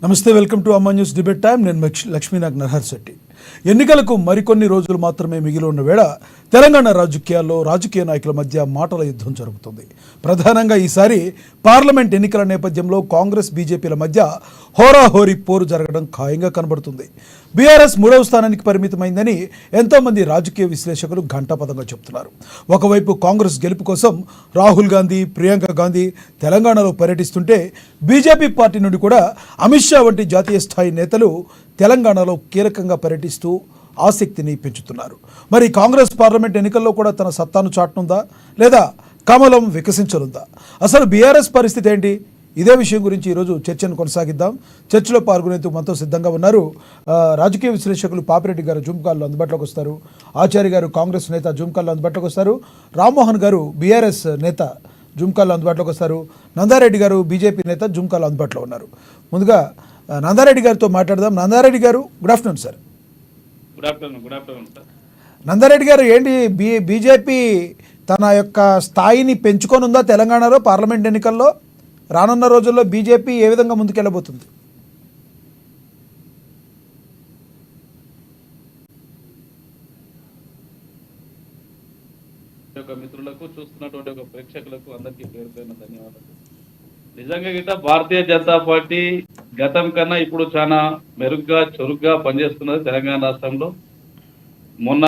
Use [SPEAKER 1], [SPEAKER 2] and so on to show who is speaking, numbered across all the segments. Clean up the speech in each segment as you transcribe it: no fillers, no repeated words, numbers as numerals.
[SPEAKER 1] నమస్తే, welcome to అమ్మా news debate time. నేను లక్ష్మీనాగ్ నరహర్ శెట్టి. ఎన్నికలకు మరికొన్ని రోజులు మాత్రమే మిగిలి ఉన్న వేళ తెలంగాణ రాజకీయాల్లో రాజకీయ నాయకుల మధ్య మాటల యుద్ధం జరుగుతుంది. ప్రధానంగా ఈసారి పార్లమెంట్ ఎన్నికల నేపథ్యంలో కాంగ్రెస్ బీజేపీల మధ్య హోరాహోరీ పోరు జరగడం ఖాయంగా కనబడుతుంది. బీఆర్ఎస్ 3వ స్థానానికి పరిమితమైందని ఎంతోమంది రాజకీయ విశ్లేషకులు ఘంటాపథంగా చెబుతున్నారు. ఒకవైపు కాంగ్రెస్ గెలుపు కోసం రాహుల్ గాంధీ, ప్రియాంక గాంధీ తెలంగాణలో పర్యటిస్తుంటే బీజేపీ పార్టీ నుండి కూడా అమిత్ షా వంటి జాతీయ స్థాయి నేతలు తెలంగాణలో కీలకంగా పర్యటిస్తూ ఆసక్తిని పెంచుతున్నారు. మరి కాంగ్రెస్ పార్లమెంట్ ఎన్నికల్లో కూడా తన సత్తాను చాటనుందా, లేదా కమలం వికసించనుందా? అసలు బీఆర్ఎస్ పరిస్థితి ఏంటి? ఇదే విషయం గురించి ఈరోజు చర్చను కొనసాగిద్దాం. చర్చలో పాల్గొనేందుకు మనతో సిద్ధంగా ఉన్నారు రాజకీయ విశ్లేషకులు పాపిరెడ్డి గారు జూమ్ కాల్లో అందుబాటులోకి వస్తారు, ఆచార్య గారు కాంగ్రెస్ నేత జూమ్ కాల్లో అందుబాటులోకి వస్తారు, రామ్మోహన్ గారు బీఆర్ఎస్ నేత జూమ్ కాల్లో అందుబాటులోకి వస్తారు, నందారెడ్డి గారు బీజేపీ నేత జూమ్ కాల్లో అందుబాటులో ఉన్నారు. ముందుగా నందారెడ్డి గారితో మాట్లాడదాం. నందారెడ్డి గారు, good afternoon sir.
[SPEAKER 2] Good afternoon sir.
[SPEAKER 1] Nanda Reddy గారు, ఏంటి బీజేపీ తన యొక్క స్థాయిని పెంచుకొనుందా తెలంగాణలో పార్లమెంట్ ఎన్నికల్లో? రానున్న రోజుల్లో బీజేపీ ఏ విధంగా ముందుకెళ్ళబోతుంది?
[SPEAKER 2] మిత్రులకు, చూస్తున్నటువంటి ఒక ప్రేక్షకులకు అందరికీ పేరు పేరున ధన్యవాదాలు. నిజంగా గిట్ట భారతీయ జనతా పార్టీ గతం కన్నా ఇప్పుడు చాలా మెరుగ్గా చురుగ్గా పనిచేస్తున్నది తెలంగాణ రాష్ట్రంలో. మొన్న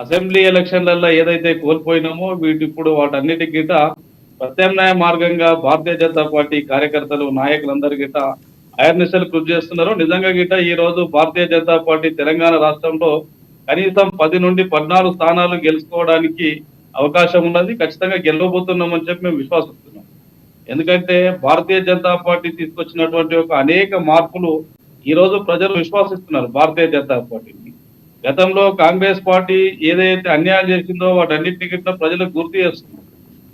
[SPEAKER 2] అసెంబ్లీ ఎలక్షన్లలో ఏదైతే కోల్పోయినామో ఇప్పుడు వాటన్నిటి గిట్ట ప్రత్యామ్నాయ మార్గంగా భారతీయ జనతా పార్టీ కార్యకర్తలు, నాయకులందరూ గిట్ట అహర్నిశలు కృషి చేస్తున్నారు. నిజంగా గిట్ట ఈ రోజు భారతీయ జనతా పార్టీ తెలంగాణ రాష్ట్రంలో కనీసం 10 నుండి 14 స్థానాలు గెలుచుకోవడానికి అవకాశం ఉన్నది. ఖచ్చితంగా గెలవబోతున్నామని చెప్పి మేము విశ్వాసిస్తున్నాం. ఎందుకంటే భారతీయ జనతా పార్టీ తీసుకొచ్చినటువంటి ఒక అనేక మార్పులు ఈ రోజు ప్రజలు విశ్వాసిస్తున్నారు భారతీయ జనతా పార్టీని. గతంలో కాంగ్రెస్ పార్టీ ఏదైతే అన్యాయం చేసిందో వాటన్నిటిని గిట్ట ప్రజలకు గుర్తు చేస్తున్నారు.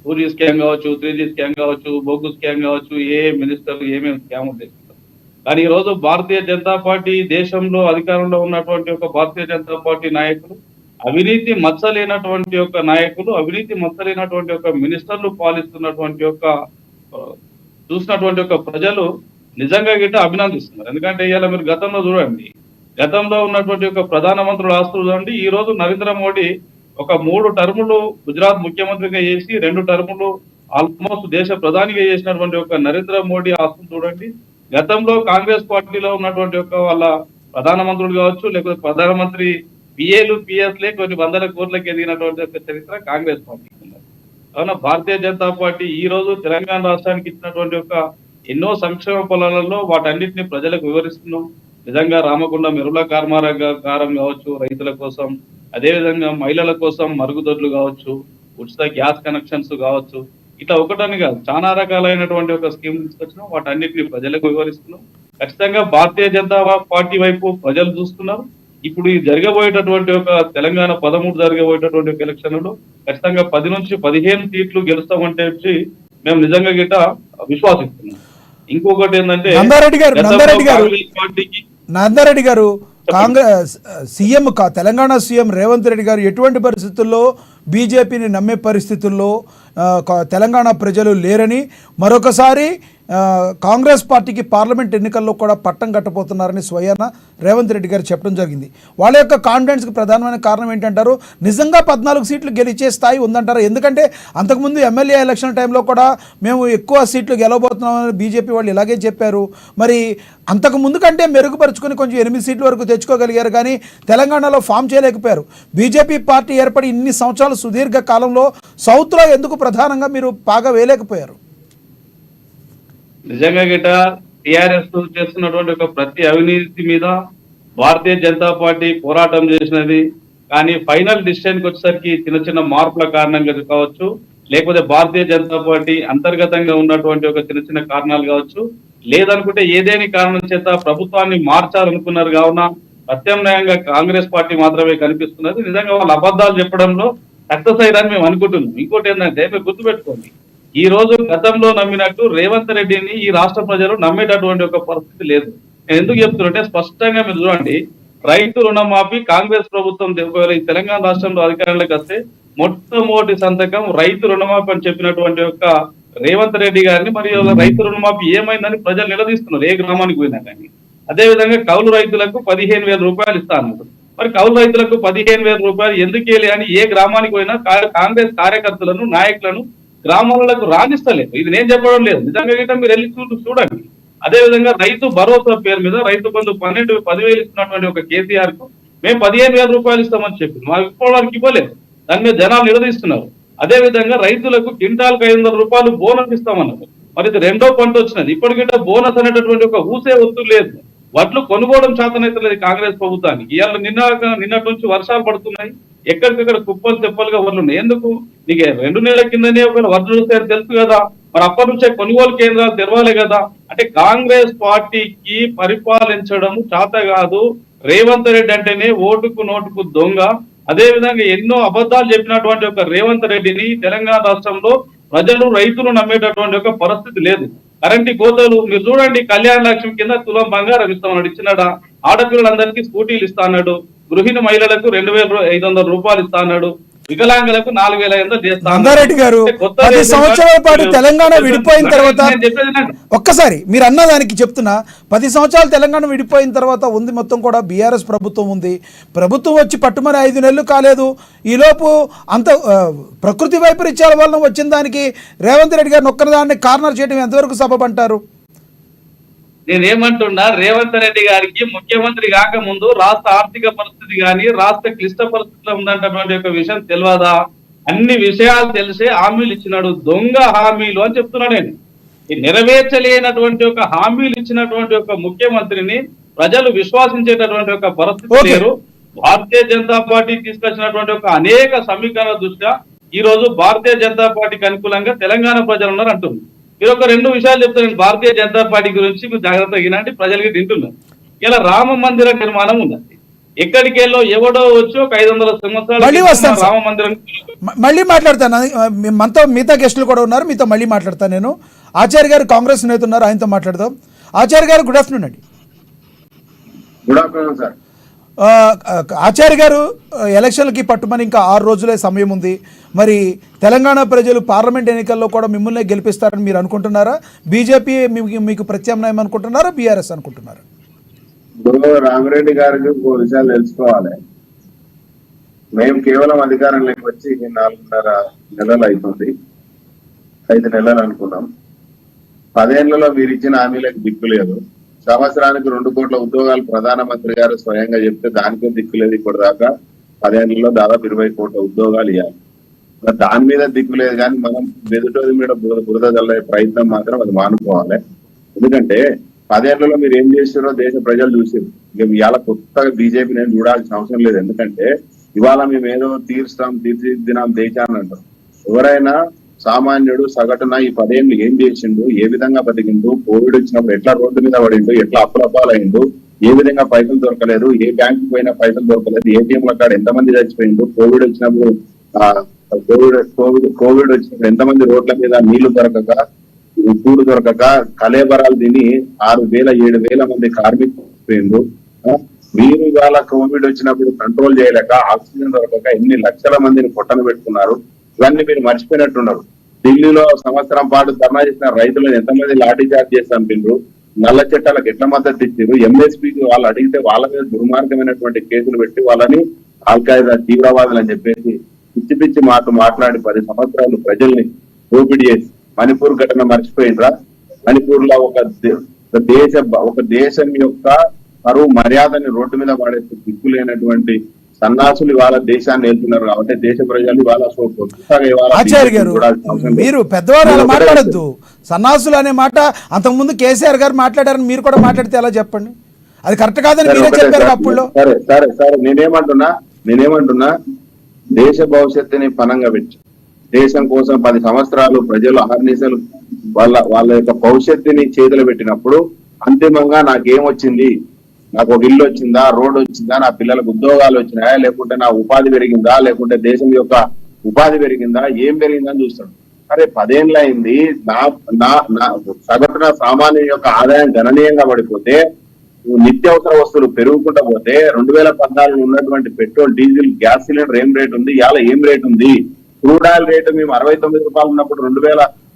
[SPEAKER 2] 2G స్కామ్ కావచ్చు, 3G స్కామ్ కావచ్చు, బొగ్గు స్కామ్ కావచ్చు, ఏ మినిస్టర్లు ఏమేమి స్కాములు చేస్తున్నారు. కానీ ఈ రోజు భారతీయ జనతా పార్టీ దేశంలో అధికారంలో ఉన్నటువంటి ఒక భారతీయ జనతా పార్టీ నాయకులు, అవినీతి మచ్చలేనటువంటి ఒక నాయకులు, అవినీతి మచ్చలేనటువంటి ఒక మినిస్టర్లు పాలిస్తున్నటువంటి ఒక చూసినటువంటి ఒక ప్రజలు నిజంగా గిట్ట అభినందిస్తున్నారు. ఎందుకంటే ఇవాళ మీరు గతంలో చూడండి, గతంలో ఉన్నటువంటి ఒక ప్రధానమంత్రుల ఆస్తులు చూడండి. ఈ రోజు నరేంద్ర మోడీ ఒక 3 టర్ములు గుజరాత్ ముఖ్యమంత్రిగా చేసి 2 టర్ములు ఆల్మోస్ట్ దేశ ప్రధానిగా చేసినటువంటి ఒక నరేంద్ర మోడీ ఆస్తులు చూడండి. గతంలో కాంగ్రెస్ పార్టీలో ఉన్నటువంటి ఒక వాళ్ళ ప్రధానమంత్రులు కావచ్చు, లేకపోతే ప్రధానమంత్రి పిఏలు పిఎస్లే కొన్ని వందల కోట్లకి ఎదిగినటువంటి ఒక చరిత్ర కాంగ్రెస్ పార్టీకి ఉన్నది. కావున భారతీయ జనతా పార్టీ ఈ రోజు తెలంగాణ రాష్ట్రానికి ఇచ్చినటువంటి ఒక ఎన్నో సంక్షేమ ఫలాలలో వాటన్నిటిని ప్రజలకు వివరిస్తున్నాం. నిజంగా రామగుండం ఎరువుల కర్మాగారం కావచ్చు రైతుల కోసం, అదేవిధంగా మహిళల కోసం మరుగుదొడ్లు కావచ్చు, ఉచిత గ్యాస్ కనెక్షన్స్ కావచ్చు, ఇట్లా ఒకటని కాదు చాలా రకాలైనటువంటి ఒక స్కీమ్ తీసుకొచ్చినాం. వాటన్నిటిని ప్రజలకు వివరిస్తున్నాం. ఖచ్చితంగా భారతీయ జనతా పార్టీ వైపు ప్రజలు చూస్తున్నారు. ఇప్పుడు ఈ జరగబోయేటటువంటి ఒక తెలంగాణ 13 జరగబోయేటటువంటి ఒక ఎలక్షన్లో ఖచ్చితంగా 10 నుంచి 15 సీట్లు గెలుస్తామంటే మేము నిజంగా గిట్ట విశ్వాసిస్తున్నాం. ఇంకొకటి ఏంటంటే
[SPEAKER 1] నందారెడ్డి గారు, కాంగ్రెస్ సీఎం తెలంగాణ సీఎం రేవంత్ రెడ్డి గారు ఎటువంటి పరిస్థితుల్లో బీజేపీని నమ్మే పరిస్థితుల్లో తెలంగాణ ప్రజలు లేరని, మరొకసారి కాంగ్రెస్ పార్టీకి పార్లమెంట్ ఎన్నికల్లో కూడా పట్టం కట్టబోతున్నారని స్వయాన రేవంత్ రెడ్డి గారు చెప్పడం జరిగింది. వాళ్ళ యొక్క కాన్ఫిడెన్స్కి ప్రధానమైన కారణం ఏంటంటారు? నిజంగా 14 సీట్లు గెలిచే స్థాయి ఉందంటారు? ఎందుకంటే అంతకుముందు ఎమ్మెల్యే ఎలక్షన్ టైంలో కూడా మేము ఎక్కువ సీట్లు గెలవబోతున్నామని బీజేపీ వాళ్ళు ఇలాగే చెప్పారు. మరి అంతకుముందు కంటే మెరుగుపరుచుకొని కొంచెం 8 సీట్ల వరకు తెచ్చుకోగలిగారు, కానీ తెలంగాణలో ఫామ్ చేయలేకపోయారు. బీజేపీ పార్టీ ఏర్పడి ఇన్ని సంవత్సరాలు సుదీర్ఘ కాలంలో సౌత్లో ఎందుకు ప్రధానంగా మీరు బాగా వేయలేకపోయారు?
[SPEAKER 2] నిజంగా గిట్ట టిఆర్ఎస్ చేస్తున్నటువంటి ఒక ప్రతి అవినీతి మీద భారతీయ జనతా పార్టీ పోరాటం చేసినది. కానీ ఫైనల్ డిసిషన్కి వచ్చేసరికి చిన్న చిన్న మార్పుల కారణంగా కావచ్చు, లేకపోతే భారతీయ జనతా పార్టీ అంతర్గతంగా ఉన్నటువంటి ఒక చిన్న చిన్న కారణాలు కావచ్చు, లేదనుకుంటే ఏదేని కారణం చేత ప్రభుత్వాన్ని మార్చాలనుకున్నారు. కావున ప్రత్యామ్నాయంగా కాంగ్రెస్ పార్టీ మాత్రమే కనిపిస్తున్నది. నిజంగా వాళ్ళు అబద్ధాలు చెప్పడంలో సక్సెస్ అయ్యారని మేము అనుకుంటున్నాం. ఇంకోటి ఏంటంటే మీరు గుర్తుపెట్టుకోండి, ఈ రోజు గతంలో నమ్మినట్టు రేవంత్ రెడ్డిని ఈ రాష్ట్ర ప్రజలు నమ్మేటటువంటి ఒక పరిస్థితి లేదు. నేను ఎందుకు చెప్తున్నంటే స్పష్టంగా మీరు చూడండి, రైతు రుణమాఫీ కాంగ్రెస్ ప్రభుత్వం ఈ తెలంగాణ రాష్ట్రంలో అధికారంలోకి వస్తే మొట్టమొదటి సంతకం రైతు రుణమాఫీ అని చెప్పినటువంటి ఒక రేవంత్ రెడ్డి గారిని మరియు రైతు రుణమాఫీ ఏమైందని ప్రజలు నిలదీస్తున్నారు ఏ గ్రామానికి పోయినా కానీ. అదే విధంగా కౌలు రైతులకు 15,000 రూపాయలు ఇస్తా అన్నారు. మరి కౌలు రైతులకు 15,000 రూపాయలు ఎందుకు వేయాలి అని ఏ గ్రామానికి పోయినా కాంగ్రెస్ కార్యకర్తలను నాయకులను గ్రామాలకు రాణిస్తలేదు. ఇది నేను చెప్పడం లేదు, నిజంగా గిట్ట మీరు వెళ్ళి చూడండి. అదే విధంగా రైతు భరోసా పేరు మీద రైతు బంధు 10,000 ఇస్తున్నటువంటి ఒక కేసీఆర్ కు మేము 15,000 రూపాయలు ఇస్తామని చెప్పి మా ఇప్పటివరకు ఇవ్వలేదు. దాని మీద జనాలు నిలదీస్తున్నారు. అదే విధంగా రైతులకు క్వింటాల్కి 500 రూపాయలు బోనస్ ఇస్తామన్నారు. మరి ఇది రెండో పంట వచ్చినది. ఇప్పటికిట బోనస్ అనేటటువంటి ఒక ఊసే ఒత్తు లేదు. వడ్లు కొనుగోవడం చేతనైతలేదు కాంగ్రెస్ ప్రభుత్వానికి. ఇవాళ నిన్నటి నుంచి వర్షాలు పడుతున్నాయి, ఎక్కడికక్కడ కుప్పలు తెప్పలుగా వడ్లు ఉన్నాయి. ఎందుకు? నీకు 2 నెలల కిందనే ఒకవేళ వడ్లు వస్తాయని తెలుసు కదా, మరి అప్పటి నుంచే కొనుగోలు కేంద్రాలు తెరవాలి కదా. అంటే కాంగ్రెస్ పార్టీకి పరిపాలించడం చేత కాదు. రేవంత్ రెడ్డి అంటేనే ఓటుకు నోటుకు దొంగ. అదే విధంగా ఎన్నో అబద్ధాలు చెప్పినటువంటి ఒక రేవంత్ రెడ్డిని తెలంగాణ రాష్ట్రంలో ప్రజలు రైతులు నమ్మేటటువంటి ఒక పరిస్థితి లేదు. కరెంటు కోతలు మీరు చూడండి, కళ్యాణ లక్ష్మి కింద తులం బంగారం ఇస్తామన్నాడు, ఇచ్చినాడా? ఆడపిల్లలందరికీ స్కూటీలు ఇస్తా అన్నాడు. గృహిణి మహిళలకు 2,500 రూపాయలు ఇస్తా అన్నాడు. వికలాంగులకు 4,500 చేస్తా.
[SPEAKER 1] రంగారెడ్డి గారు 10 సంవత్సరాల పాటు తెలంగాణ విడిపోయిన తర్వాత ఒక్కసారి మీరు అన్నదానికి చెప్తున్నా, 10 సంవత్సరాలు తెలంగాణ విడిపోయిన తర్వాత ఉంది మొత్తం కూడా బీఆర్ఎస్ ప్రభుత్వం ఉంది. ప్రభుత్వం వచ్చి పట్టుమని 5 నెలలు కాలేదు. ఈలోపు అంత ప్రకృతి వైపరీత్యాల వలన వచ్చిన దానికి రేవంత్ రెడ్డి గారిని ఒక్కదాన్ని కార్నర్ చేయడం ఎంతవరకు సబబంటారు?
[SPEAKER 2] నేనేమంటున్నా, రేవంత్ రెడ్డి గారికి ముఖ్యమంత్రి కాకముందు రాష్ట్ర ఆర్థిక పరిస్థితి కానీ రాష్ట్ర క్లిష్ట పరిస్థితిలో ఉందంటే ఒక విషయం తెలియదా? అన్ని విషయాలు తెలిసే హామీలు ఇచ్చినాడు. దొంగ హామీలు అని చెప్తున్నా నేను. ఈ నెరవేర్చలేనటువంటి ఒక హామీలు ఇచ్చినటువంటి ఒక ముఖ్యమంత్రిని ప్రజలు విశ్వాసించేటటువంటి ఒక పరిస్థితి లేరు. భారతీయ జనతా పార్టీ తీసుకొచ్చినటువంటి ఒక అనేక సమీకరణ దృష్ట్యా ఈ రోజు భారతీయ జనతా పార్టీకి అనుకూలంగా తెలంగాణ ప్రజలు ఉన్నారు అంటుంది. మీరు ఒక 2 విషయాలు చెప్తాను భారతీయ జనతా పార్టీ గురించి, మీరు జాగ్రత్తగా వినండి. ప్రజలకి తింటున్నారు. ఇలా రామ మందిర నిర్మాణం ఉన్నది. ఎక్కడికి వెళ్ళో ఎవడో వచ్చి ఒక 500 సంవత్సరాలు రామ మందిరం.
[SPEAKER 1] మళ్ళీ మాట్లాడతాను, మనతో మిగతా గెస్టులు కూడా ఉన్నారు, మీతో మళ్ళీ మాట్లాడతాను నేను. ఆచార్య గారు కాంగ్రెస్ నేత ఉన్నారు, ఆయనతో మాట్లాడదాం. ఆచార్య గారు గుడ్ ఆఫ్టర్నూన్ అండి.
[SPEAKER 3] Good afternoon sir.
[SPEAKER 1] ఆచార్య గారు, ఎలక్షన్లకి పట్టుమని ఇంకా 6 రోజులే సమయం ఉంది. మరి తెలంగాణ ప్రజలు పార్లమెంట్ ఎన్నికల్లో కూడా మిమ్మల్ని గెలిపిస్తారని మీరు అనుకుంటున్నారా? బీజేపీ మీకు ప్రత్యామ్నాయం అనుకుంటున్నారా, బీఆర్ఎస్ అనుకుంటున్నారా?
[SPEAKER 3] ఇప్పుడు రామిరెడ్డి గారికి ఇంకో విషయాలు తెలుసుకోవాలి. మేము కేవలం అధికారంలోకి వచ్చి 4.5 నెలలు అవుతుంది, 5 నెలలు అనుకున్నాం. 10 ఏళ్లలో మీరు ఇచ్చిన హామీలకు దిక్కు లేదు. సంవత్సరానికి 2 కోట్ల ఉద్యోగాలు ప్రధానమంత్రి గారు స్వయంగా చెప్తే దానికే దిక్కు లేదు. ఇప్పుడు దాకా 10 ఏళ్లలో దాదాపు 20 కోట్ల ఉద్యోగాలు ఇవ్వాలి. దాని మీద దిక్కు లేదు. కానీ మనం ఎదుటోది మీద బురద చల్లే ప్రయత్నం మాత్రం అది మానుకోవాలి. ఎందుకంటే 10 ఏళ్లలో మీరు ఏం చేస్తారో దేశ ప్రజలు చూసారు. ఇక ఇవాళ కొత్తగా బీజేపీ నేను చూడాల్సిన అవసరం లేదు. ఎందుకంటే ఇవాళ మేము ఏదో తీర్చిదిద్దినాం దేశాన్ని అంటాం. ఎవరైనా సామాన్యుడు సగటున ఈ 10 ఏళ్ళు ఏం చేసిండు, ఏ విధంగా బతికిండు, కోవిడ్ వచ్చినప్పుడు ఎట్లా రోడ్డు మీద పడిండు, ఎట్లా అప్పులపాలైండు, ఏ విధంగా పైసలు దొరకలేదు, ఏ బ్యాంకు పోయినా పైసలు దొరకలేదు, ఏటీఎంల కాడ ఎంతమంది చచ్చిపోయిండు, కోవిడ్ వచ్చినప్పుడు కోవిడ్ వచ్చినప్పుడు ఎంతమంది రోడ్ల మీద నీళ్లు దొరకక, కూడు దొరకక కలేబరాలు తిని 6,000-7,000 మంది కార్మికులు పోయిండు. మీరు ఇవాళ కోవిడ్ వచ్చినప్పుడు కంట్రోల్ చేయలేక ఆక్సిజన్ దొరకక ఎన్ని లక్షల మందిని పొట్టన పెట్టుకున్నారు. ఇవన్నీ మీరు మర్చిపోయినట్టున్నారు. ఢిల్లీలో సంవత్సరం పాటు ధర్నా చేసిన రైతులను ఎంతమంది లాఠీ చార్జ్ చేసి చంపిండ్రు, నల్ల చట్టాలకు ఎట్లా మద్దతు ఇచ్చారు, ఎంఎస్పీకి వాళ్ళు అడిగితే వాళ్ళ మీద దుర్మార్గమైనటువంటి కేసులు పెట్టి వాళ్ళని ఆల్ఖైదా తీవ్రవాదులు అని చెప్పేసి పిచ్చి పిచ్చి మాట్లాడి 10 సంవత్సరాలు ప్రజల్ని దోపిడీ చేసి మణిపూర్ ఘటన మర్చిపోయినరా? మణిపూర్ లో ఒక దేశం యొక్క పరువు మర్యాదని రోడ్డు మీద పడేసి దిక్కు లేనటువంటి సన్నాసులు ఇవాళ దేశాన్ని వెళ్తున్నారు. కాబట్టి దేశ ప్రజలు ఇవాళ
[SPEAKER 1] ఆచార్య గారు, మీరు పెద్దవారు అలా మాట్లాడద్దు. సన్నాసులు అనే మాట అంతకుముందు కేసీఆర్ గారు మాట్లాడారని మీరు కూడా మాట్లాడితే ఎలా చెప్పండి? అది కరెక్ట్ కాదని మీరే చెప్పారు అప్పుడు.
[SPEAKER 3] సరే నేనేమంటున్నా దేశ భవిష్యత్తుని పనంగా పెట్టి దేశం కోసం 10 సంవత్సరాలు ప్రజలు అహర్నిశలు వాళ్ళ యొక్క భవిష్యత్తుని చేతులు పెట్టినప్పుడు అంతిమంగా నాకేమొచ్చింది, నాకు ఒక ఇల్లు వచ్చిందా, రోడ్డు వచ్చిందా, నా పిల్లలకు ఉద్యోగాలు వచ్చినాయా, లేకుంటే నా ఉపాధి పెరిగిందా, లేకుంటే దేశం యొక్క ఉపాధి పెరిగిందా, ఏం పెరిగిందని చూస్తాడు. అరే 10 ఏళ్ళు అయింది, నా సగటున సామాన్యుల యొక్క ఆదాయం గణనీయంగా పడిపోతే, నిత్యావసర వస్తువులు పెరుగుకుంటా పోతే 2014 ఉన్నటువంటి పెట్రోల్, డీజిల్, గ్యాస్ సిలిండర్ ఏం రేట్ ఉంది, ఇవాళ ఏం రేట్ ఉంది? క్రూడ్ ఆయిల్ రేటు మేము 69 రూపాయలు ఉన్నప్పుడు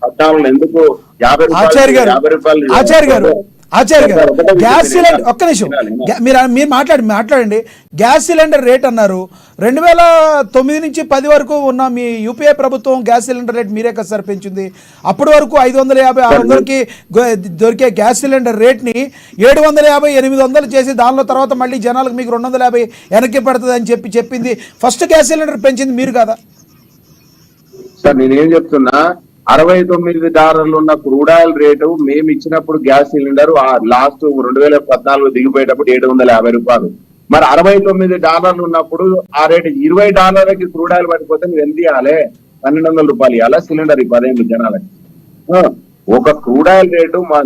[SPEAKER 3] 14 ఎందుకు 50
[SPEAKER 1] ఆచార్య
[SPEAKER 3] రూపాయలు
[SPEAKER 1] గారు
[SPEAKER 3] 50 రూపాయలు
[SPEAKER 1] ఆచార్య గారు ఆచార్య గారు
[SPEAKER 3] ఒకటే విషయం
[SPEAKER 1] గ్యాస్ సిలిండర్
[SPEAKER 3] వినాలి.
[SPEAKER 1] ఒక్క నిమిషం
[SPEAKER 3] వినాలి.
[SPEAKER 1] మీరు మాట్లాడండి. గ్యాస్ సిలిండర్ రేట్ అన్నారు 2009 నుంచి 10 వరకు ఉన్న మీ యూపీఏ ప్రభుత్వం గ్యాస్ సిలిండర్ రేట్ మీరే కదా సార్ పెంచింది. అప్పటి వరకు 550 600కి దొరికే గ్యాస్ సిలిండర్ రేట్ని 750 800 చేసి దానిలో తర్వాత మళ్ళీ జనాలకు మీకు 250 వెనక్కి పడుతుంది అని చెప్పింది. ఫస్ట్ గ్యాస్ సిలిండర్ పెంచింది మీరు కదా
[SPEAKER 3] సార్. నేనేం చెప్తున్నా, $69 ఉన్న క్రూడ్ ఆయిల్ రేటు మేము ఇచ్చినప్పుడు గ్యాస్ సిలిండర్ లాస్ట్ 2014 దిగిపోయేటప్పుడు $750. మరి $69 ఉన్నప్పుడు ఆ రేటు $20కి క్రూడ్ ఆయిల్ పడిపోతే నువ్వు ఎంత ఇవ్వాలి? $1200 ఇవ్వాలా సిలిండర్? 10 జనాలకి ఒక క్రూడ్ ఆయిల్ రేటు మా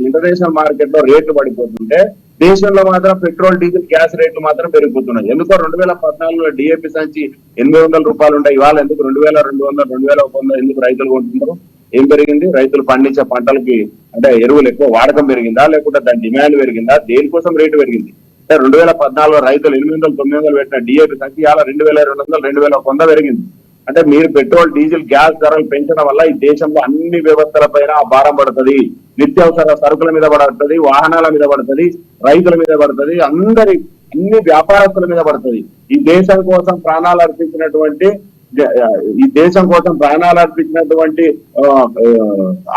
[SPEAKER 3] ఇంటర్నేషనల్ మార్కెట్ లో రేట్లు పడిపోతుంటే దేశంలో మాత్రం పెట్రోల్ డీజిల్ గ్యాస్ రేట్లు మాత్రం పెరిగిపోతున్నాయి. ఎందుకో 2014లో డిఏపి సంచి $800 ఉంటాయి, ఇవాళ ఎందుకు 2200 2100 ఎందుకు రైతులు కొంటున్నారు? ఏం పెరిగింది? రైతులు పండించే పంటలకి అంటే ఎరువులు ఎక్కువ వాడకం పెరిగిందా, లేకుంటే దాని డిమాండ్ పెరిగిందా? దేనికోసం రేటు పెరిగింది? 2014లో రైతులు 800 900 పెట్టిన డిఏపి సంచి ఇవాళ 2200 2100 పెరిగింది. అంటే మీరు పెట్రోల్ డీజిల్ గ్యాస్ ధరలు పెంచడం వల్ల ఈ దేశంలో అన్ని వ్యవస్థల పైన భారం పడుతుంది. నిత్యావసర సరుకుల మీద పడుతుంది, వాహనాల మీద పడుతుంది, రైతుల మీద పడుతుంది, అన్ని వ్యాపారస్తుల మీద పడుతుంది. ఈ దేశం కోసం ప్రాణాలు అర్పించినటువంటి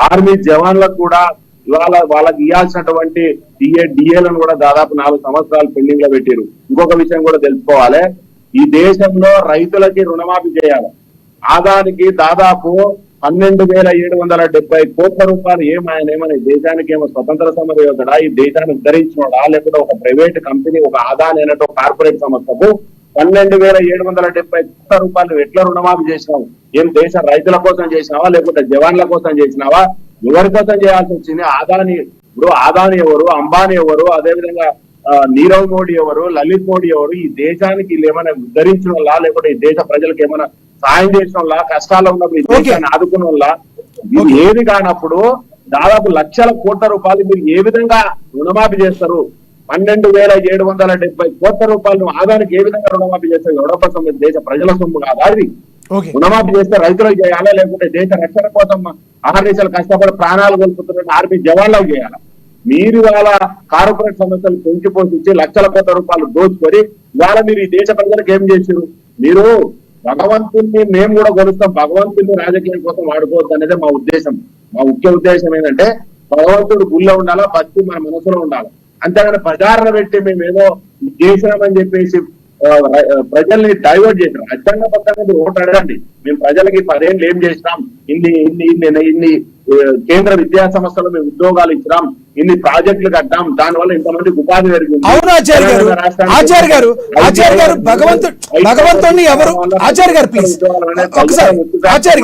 [SPEAKER 3] ఆర్మీ జవాన్లకు కూడా ఇవాళ వాళ్ళకి ఇవ్వాల్సినటువంటి డిఏలను కూడా దాదాపు 4 సంవత్సరాలు పెండింగ్ లో పెట్టారు. ఇంకొక విషయం కూడా తెలుసుకోవాలి, ఈ దేశంలో రైతులకి రుణమాఫీ చేయాలి. ఆదానికి దాదాపు 12,770 కోట్ల రూపాయలు. ఏమని దేశానికి ఏమో స్వతంత్ర సమర యోధుడా? ఈ దేశాన్ని ఉద్ధరించినోడా? లేకపోతే ఒక ప్రైవేట్ కంపెనీ, ఒక ఆదాని అయినట్టు కార్పొరేట్ సంస్థకు 12,770 కోట్ల రూపాయలు ఎట్లా రుణమాఫీ చేసినావు? ఏం దేశ రైతుల కోసం చేసినావా, లేకపోతే జవాన్ల కోసం చేసినావా? ఎవరి కోసం చేయాల్సి వచ్చింది? ఆదాని ఎవరు, అంబానీ ఎవరు, అదేవిధంగా నీరవ్ మోడీ ఎవరు, లలిత్ మోడీ ఎవరు? ఈ దేశానికి వీళ్ళు ఏమైనా ఉద్ధరించిన వాళ్ళ, లేకపోతే ఈ దేశ ప్రజలకు ఏమైనా సాయం చేసిన వాళ్ళ, కష్టాల్లో ఉన్నప్పుడు ఈ దేశాన్ని ఆదుకున్న వాళ్ళ? ఇది ఏది కానప్పుడు దాదాపు లక్షల కోట్ల రూపాయలు మీరు ఏ విధంగా రుణమాఫీ చేస్తారు? 12,770 కోట్ల రూపాయలు ఆదానికి ఏ విధంగా రుణమాఫీ చేస్తారు? ఎవడో సొమ్ము, దేశ ప్రజల సొమ్ము కాదా అది? రుణమాఫీ చేస్తే రైతులకు చేయాలా, లేకుంటే దేశ రక్షణ కోసం ఆర్దేశాలు కష్టపడి ప్రాణాలు కోల్పోతున్న ఆర్మీ జవాన్లకు చేయాలా? మీరు ఇవాళ కార్పొరేట్ సంస్థలు పెంచి పోషించి లక్షల కోట్ల రూపాయలు దోచుకొని ఇవాళ మీరు ఈ దేశ ప్రజలకు ఏం చేశారు? మీరు భగవంతుణ్ణి మేము కూడా కొలుస్తాం, భగవంతుని రాజకీయం కోసం వాడుకోవద్దు అనేది మా ఉద్దేశం. మా ముఖ్య ఉద్దేశం ఏంటంటే భగవంతుడు గుళ్ళో ఉండాలా, భక్తి మన మనసులో ఉండాలి. అంతేగాని ప్రచారణ పెట్టి మేము ఏదో చేసినామని చెప్పేసి ప్రజల్ని డైవర్ట్ చేసినాం. అడ్డంగా ఓటు అడగండి. మేము ప్రజలకి 10 ఏళ్ళు ఏం చేసినాం, ఇన్ని కేంద్ర విద్యా సంస్థలు మేము ఉద్యోగాలు ఇచ్చినాం, ఇన్ని ప్రాజెక్టులు కట్టాం, దానివల్ల ఇంతమందికి ఉపాధి పెరిగింది.
[SPEAKER 1] అవును ఆచార్య గారు భగవంతుడిని ఎవరు? ఆచార్య గారు ప్లీజ్ ఒకసారి ఆచార్య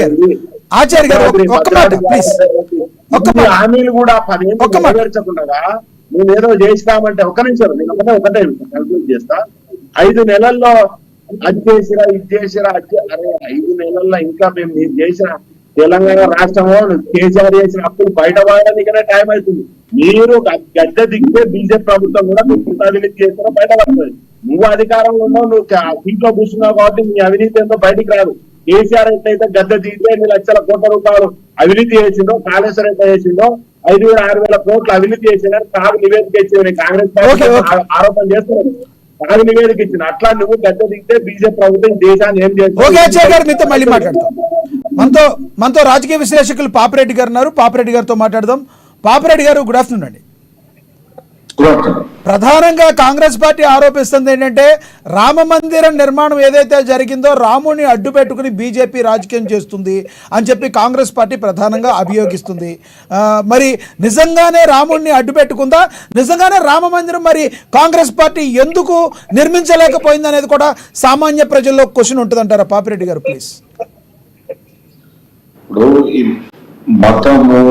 [SPEAKER 1] గారు ఒక్క మాట ప్లీజ్.
[SPEAKER 3] హామీలు కూడా 10 ఏళ్ళు నెరవేర్చకుండా మేము ఏదో చేసినామంటే ఒక్క నిమిషం నేను ఒకటే కన్క్లూడ్ చేస్తా. 5 నెలల్లో అది చేసిరా, ఇది చేసిరా, అరే 5 నెలల్లో ఇంకా మేము మీరు చేసిన తెలంగాణ రాష్ట్రంలో కేసీఆర్ చేసిన అప్పులు బయటపడడానికనే టైం అవుతుంది. మీరు గద్దె దిగితే బీజేపీ ప్రభుత్వం కూడా మీకు అవినీతి చేస్తారో బయటపడుతుంది. నువ్వు అధికారంలో ఉన్నావు, నువ్వు సీట్లో కూర్చున్నావు కాబట్టి నీ అవినీతి ఎంతో బయటికి రాదు. కేసీఆర్ ఎట్లయితే గద్దె దిగితే 2 లక్షల కోట్ల రూపాయలు అవినీతి చేసిండో, కాళేశ్వరం ఎంత చేసిండో, 5,000-6,000 కోట్లు అవినీతి చేసినారు, కాగు నివేదిక ఇచ్చింది కాంగ్రెస్ ఆరోపణ చేస్తున్నారు. కాగు నివేదిక ఇచ్చిన అట్లా నువ్వు గద్దె దిగితే బీజేపీ ప్రభుత్వం దేశాన్ని ఏం చేస్తుంది?
[SPEAKER 1] మళ్ళీ మాట్లాడతాం. మనతో రాజకీయ విశ్లేషకులు పాపిరెడ్డి గారు ఉన్నారు. పాపిరెడ్డి గారితో మాట్లాడదాం. పాపిరెడ్డి గారు గుడ్ ఆఫ్టర్నూన్ అండి. ప్రధానంగా కాంగ్రెస్ పార్టీ ఆరోపిస్తుంది ఏంటంటే రామ మందిరం నిర్మాణం ఏదైతే జరిగిందో రాముని అడ్డు పెట్టుకుని బీజేపీ రాజకీయం చేస్తుంది అని చెప్పి కాంగ్రెస్ పార్టీ ప్రధానంగా అభియోగిస్తుంది. మరి నిజంగానే రాముడిని అడ్డు పెట్టుకుందా? నిజంగానే రామ మందిరం మరి కాంగ్రెస్ పార్టీ ఎందుకు నిర్మించలేకపోయింది అనేది కూడా సామాన్య ప్రజల్లో క్వశ్చన్ ఉంటుందంటారా? పాపిరెడ్డి గారు ప్లీజ్.
[SPEAKER 4] ఇప్పుడు ఈ మతము,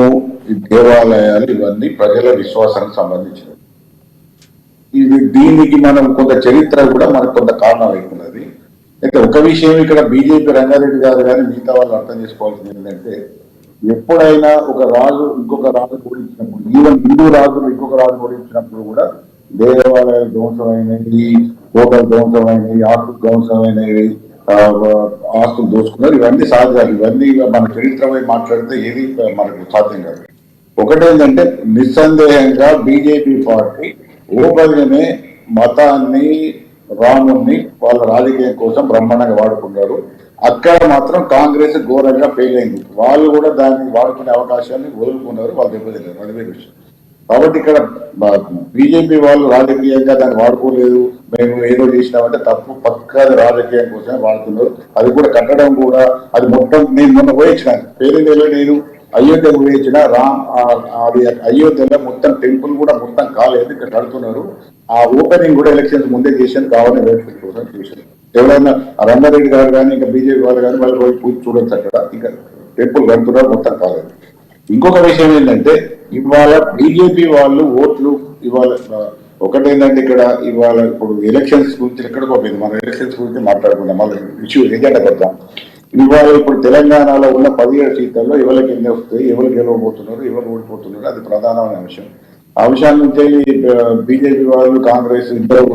[SPEAKER 4] ఈ దేవాలయాలు ఇవన్నీ ప్రజల విశ్వాసానికి సంబంధించినవి. దీనికి మనం కొంత చరిత్ర కూడా మనకు కొంత కారణం అవుతున్నది. అయితే ఒక విషయం ఇక్కడ బీజేపీ రంగారెడ్డి గారు కానీ మిగతా వాళ్ళు అర్థం చేసుకోవాల్సింది ఏంటంటే, ఎప్పుడైనా ఒక రాజు ఇంకొక రాజు ఓడించినప్పుడు, ఈవెన్ హిందూ రాజులు ఇంకొక రాజు ఓడించినప్పుడు కూడా దేవాలయాలు ధ్వంసమైనవి, కోటలు ధ్వంసమైనవి, ఆకులు ధ్వంసమైనవి, ఆస్తులు దోచుకున్నారు. ఇవన్నీ సాధ్యాలు. ఇవన్నీ మన చరిత్రపై మాట్లాడితే ఏది మనకు సాధ్యం కాదు. ఒకటేంటంటే నిస్సందేహంగా బీజేపీ పార్టీ ఓపెన్గానే మతాన్ని, రాముణ్ణి వాళ్ళ రాజకీయం కోసం బ్రహ్మాండంగా వాడుకున్నారు. అక్కడ మాత్రం కాంగ్రెస్ ఘోరంగా ఫెయిల్ అయింది. వాళ్ళు కూడా దాన్ని వాడుకునే అవకాశాన్ని వదులుకున్నారు. వాళ్ళు దెబ్బతిన్నారు. అది వేరే విషయం. కాబట్టి ఇక్కడ బీజేపీ వాళ్ళు రాజకీయంగా దాన్ని వాడుకోలేదు, మేము ఏదో చేసినామంటే తప్పు. పక్కా రాజకీయం కోసమే వాడుతున్నారు. అది కూడా కట్టడం కూడా అది మొత్తం నేను మొన్న పోయించిన పేరు నేను అయోధ్య పోయించిన అది అయోధ్యలో మొత్తం టెంపుల్ కూడా మొత్తం కాలేదు, ఇక్కడ కడుతున్నారు. ఆ ఓపెనింగ్ కూడా ఎలక్షన్స్ ముందే చేశాను, కావాలని ఎలక్షన్ కోసం చేశాను. ఎవరైనా రంగారెడ్డి గారు కానీ ఇంకా బీజేపీ వాళ్ళు కానీ వాళ్ళు పోయి పూజ చూడొచ్చు. అక్కడ ఇంకా టెంపుల్ కడుతున్నారు, మొత్తం కాలేదు. ఇంకొక విషయం ఏంటంటే ఇవాళ బీజేపీ వాళ్ళు ఓట్లు ఇవాళ ఒకటేంటంటే ఇక్కడ ఇవాళ ఇప్పుడు ఎలక్షన్స్ గురించి ఎక్కడికి పోయింది, మన ఎలక్షన్స్ గురించి మాట్లాడుకుందాం, మళ్ళీ ఇష్యూ ఎజెండా కొద్దాం. ఇవాళ ఇప్పుడు తెలంగాణలో ఉన్న 17 సీట్లలో ఎవరికి ఎన్ని వస్తాయి, ఎవరు గెలవబోతున్నారు, ఎవరు ఓడిపోతున్నారు, అది ప్రధానమైన అంశం. ఆ విషయాల నుంచి బీజేపీ వాళ్ళు కాంగ్రెస్ ఇద్దరు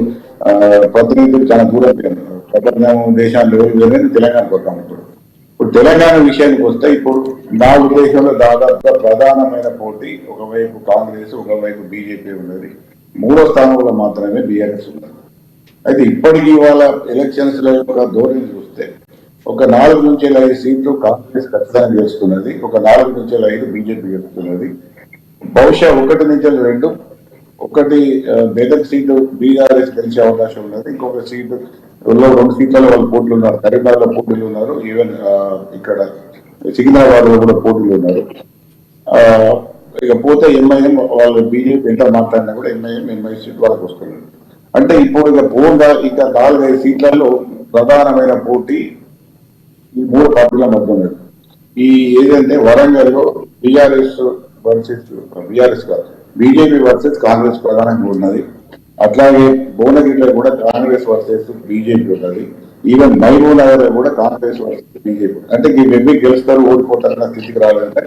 [SPEAKER 4] ప్రతినిధులు చాలా దూరం ప్రపంచం దేశాలు ఎవరు తెలంగాణకు వద్దాం. ఇప్పుడు తెలంగాణ విషయానికి వస్తే ఇప్పుడు నా ఉద్దేశంలో దాదాపుగా ప్రధానమైన పోటీ ఒకవైపు కాంగ్రెస్, ఒకవైపు బీజేపీ ఉన్నది. 3వ స్థానంలో మాత్రమే బీఆర్ఎస్ ఉన్నది. అయితే ఇప్పటికీ వాళ్ళ ఎలక్షన్స్ లో యొక్క ధోరణి చూస్తే ఒక 4 నుంచి 5 సీట్లు కాంగ్రెస్ ఖచ్చితంగా గెలుస్తున్నది, ఒక 4 నుంచి 5 బీజేపీ గెలుస్తున్నది. బహుశా 1 నుంచి 2 ఒకటి మెదక్ సీటు బీఆర్ఎస్ గెలిచే అవకాశం ఉన్నది. ఇంకొక సీటు 2 సీట్లలో వాళ్ళు పోటీలు ఉన్నారు. కరీంనగర్ లో పోటీలు ఉన్నారు, ఈవెన్ ఇక్కడ సికింద్రాబాద్ లో కూడా పోటీలు ఉన్నారు. ఇక పోతే ఎంఐఎం వాళ్ళు బీజేపీ ఎంత మాట్లాడినా కూడా ఎంఐ సీట్ వాళ్ళకి వస్తున్నారు. అంటే ఇప్పుడు ఇక పోగా ఇక 4-5 సీట్లలో ప్రధానమైన పోటీ ఈ 3 పార్టీల మధ్య ఉన్నది. ఈ ఏదంటే వరంగల్ లో బీఆర్ఎస్ కాదు, బీజేపీ వర్సెస్ కాంగ్రెస్ ప్రధానంగా ఉన్నది. అట్లాగే భువనగిరిలో కూడా కాంగ్రెస్ వర్సెస్ బీజేపీ ఉన్నది. ఈవెన్ మహబూబ్ నగర్ లో కూడా కాంగ్రెస్ వర్సెస్ బీజేపీ. అంటే ఈ వెబ్బి గెలుస్తారు, ఓడిపోతారన్న స్థితికి రావాలంటే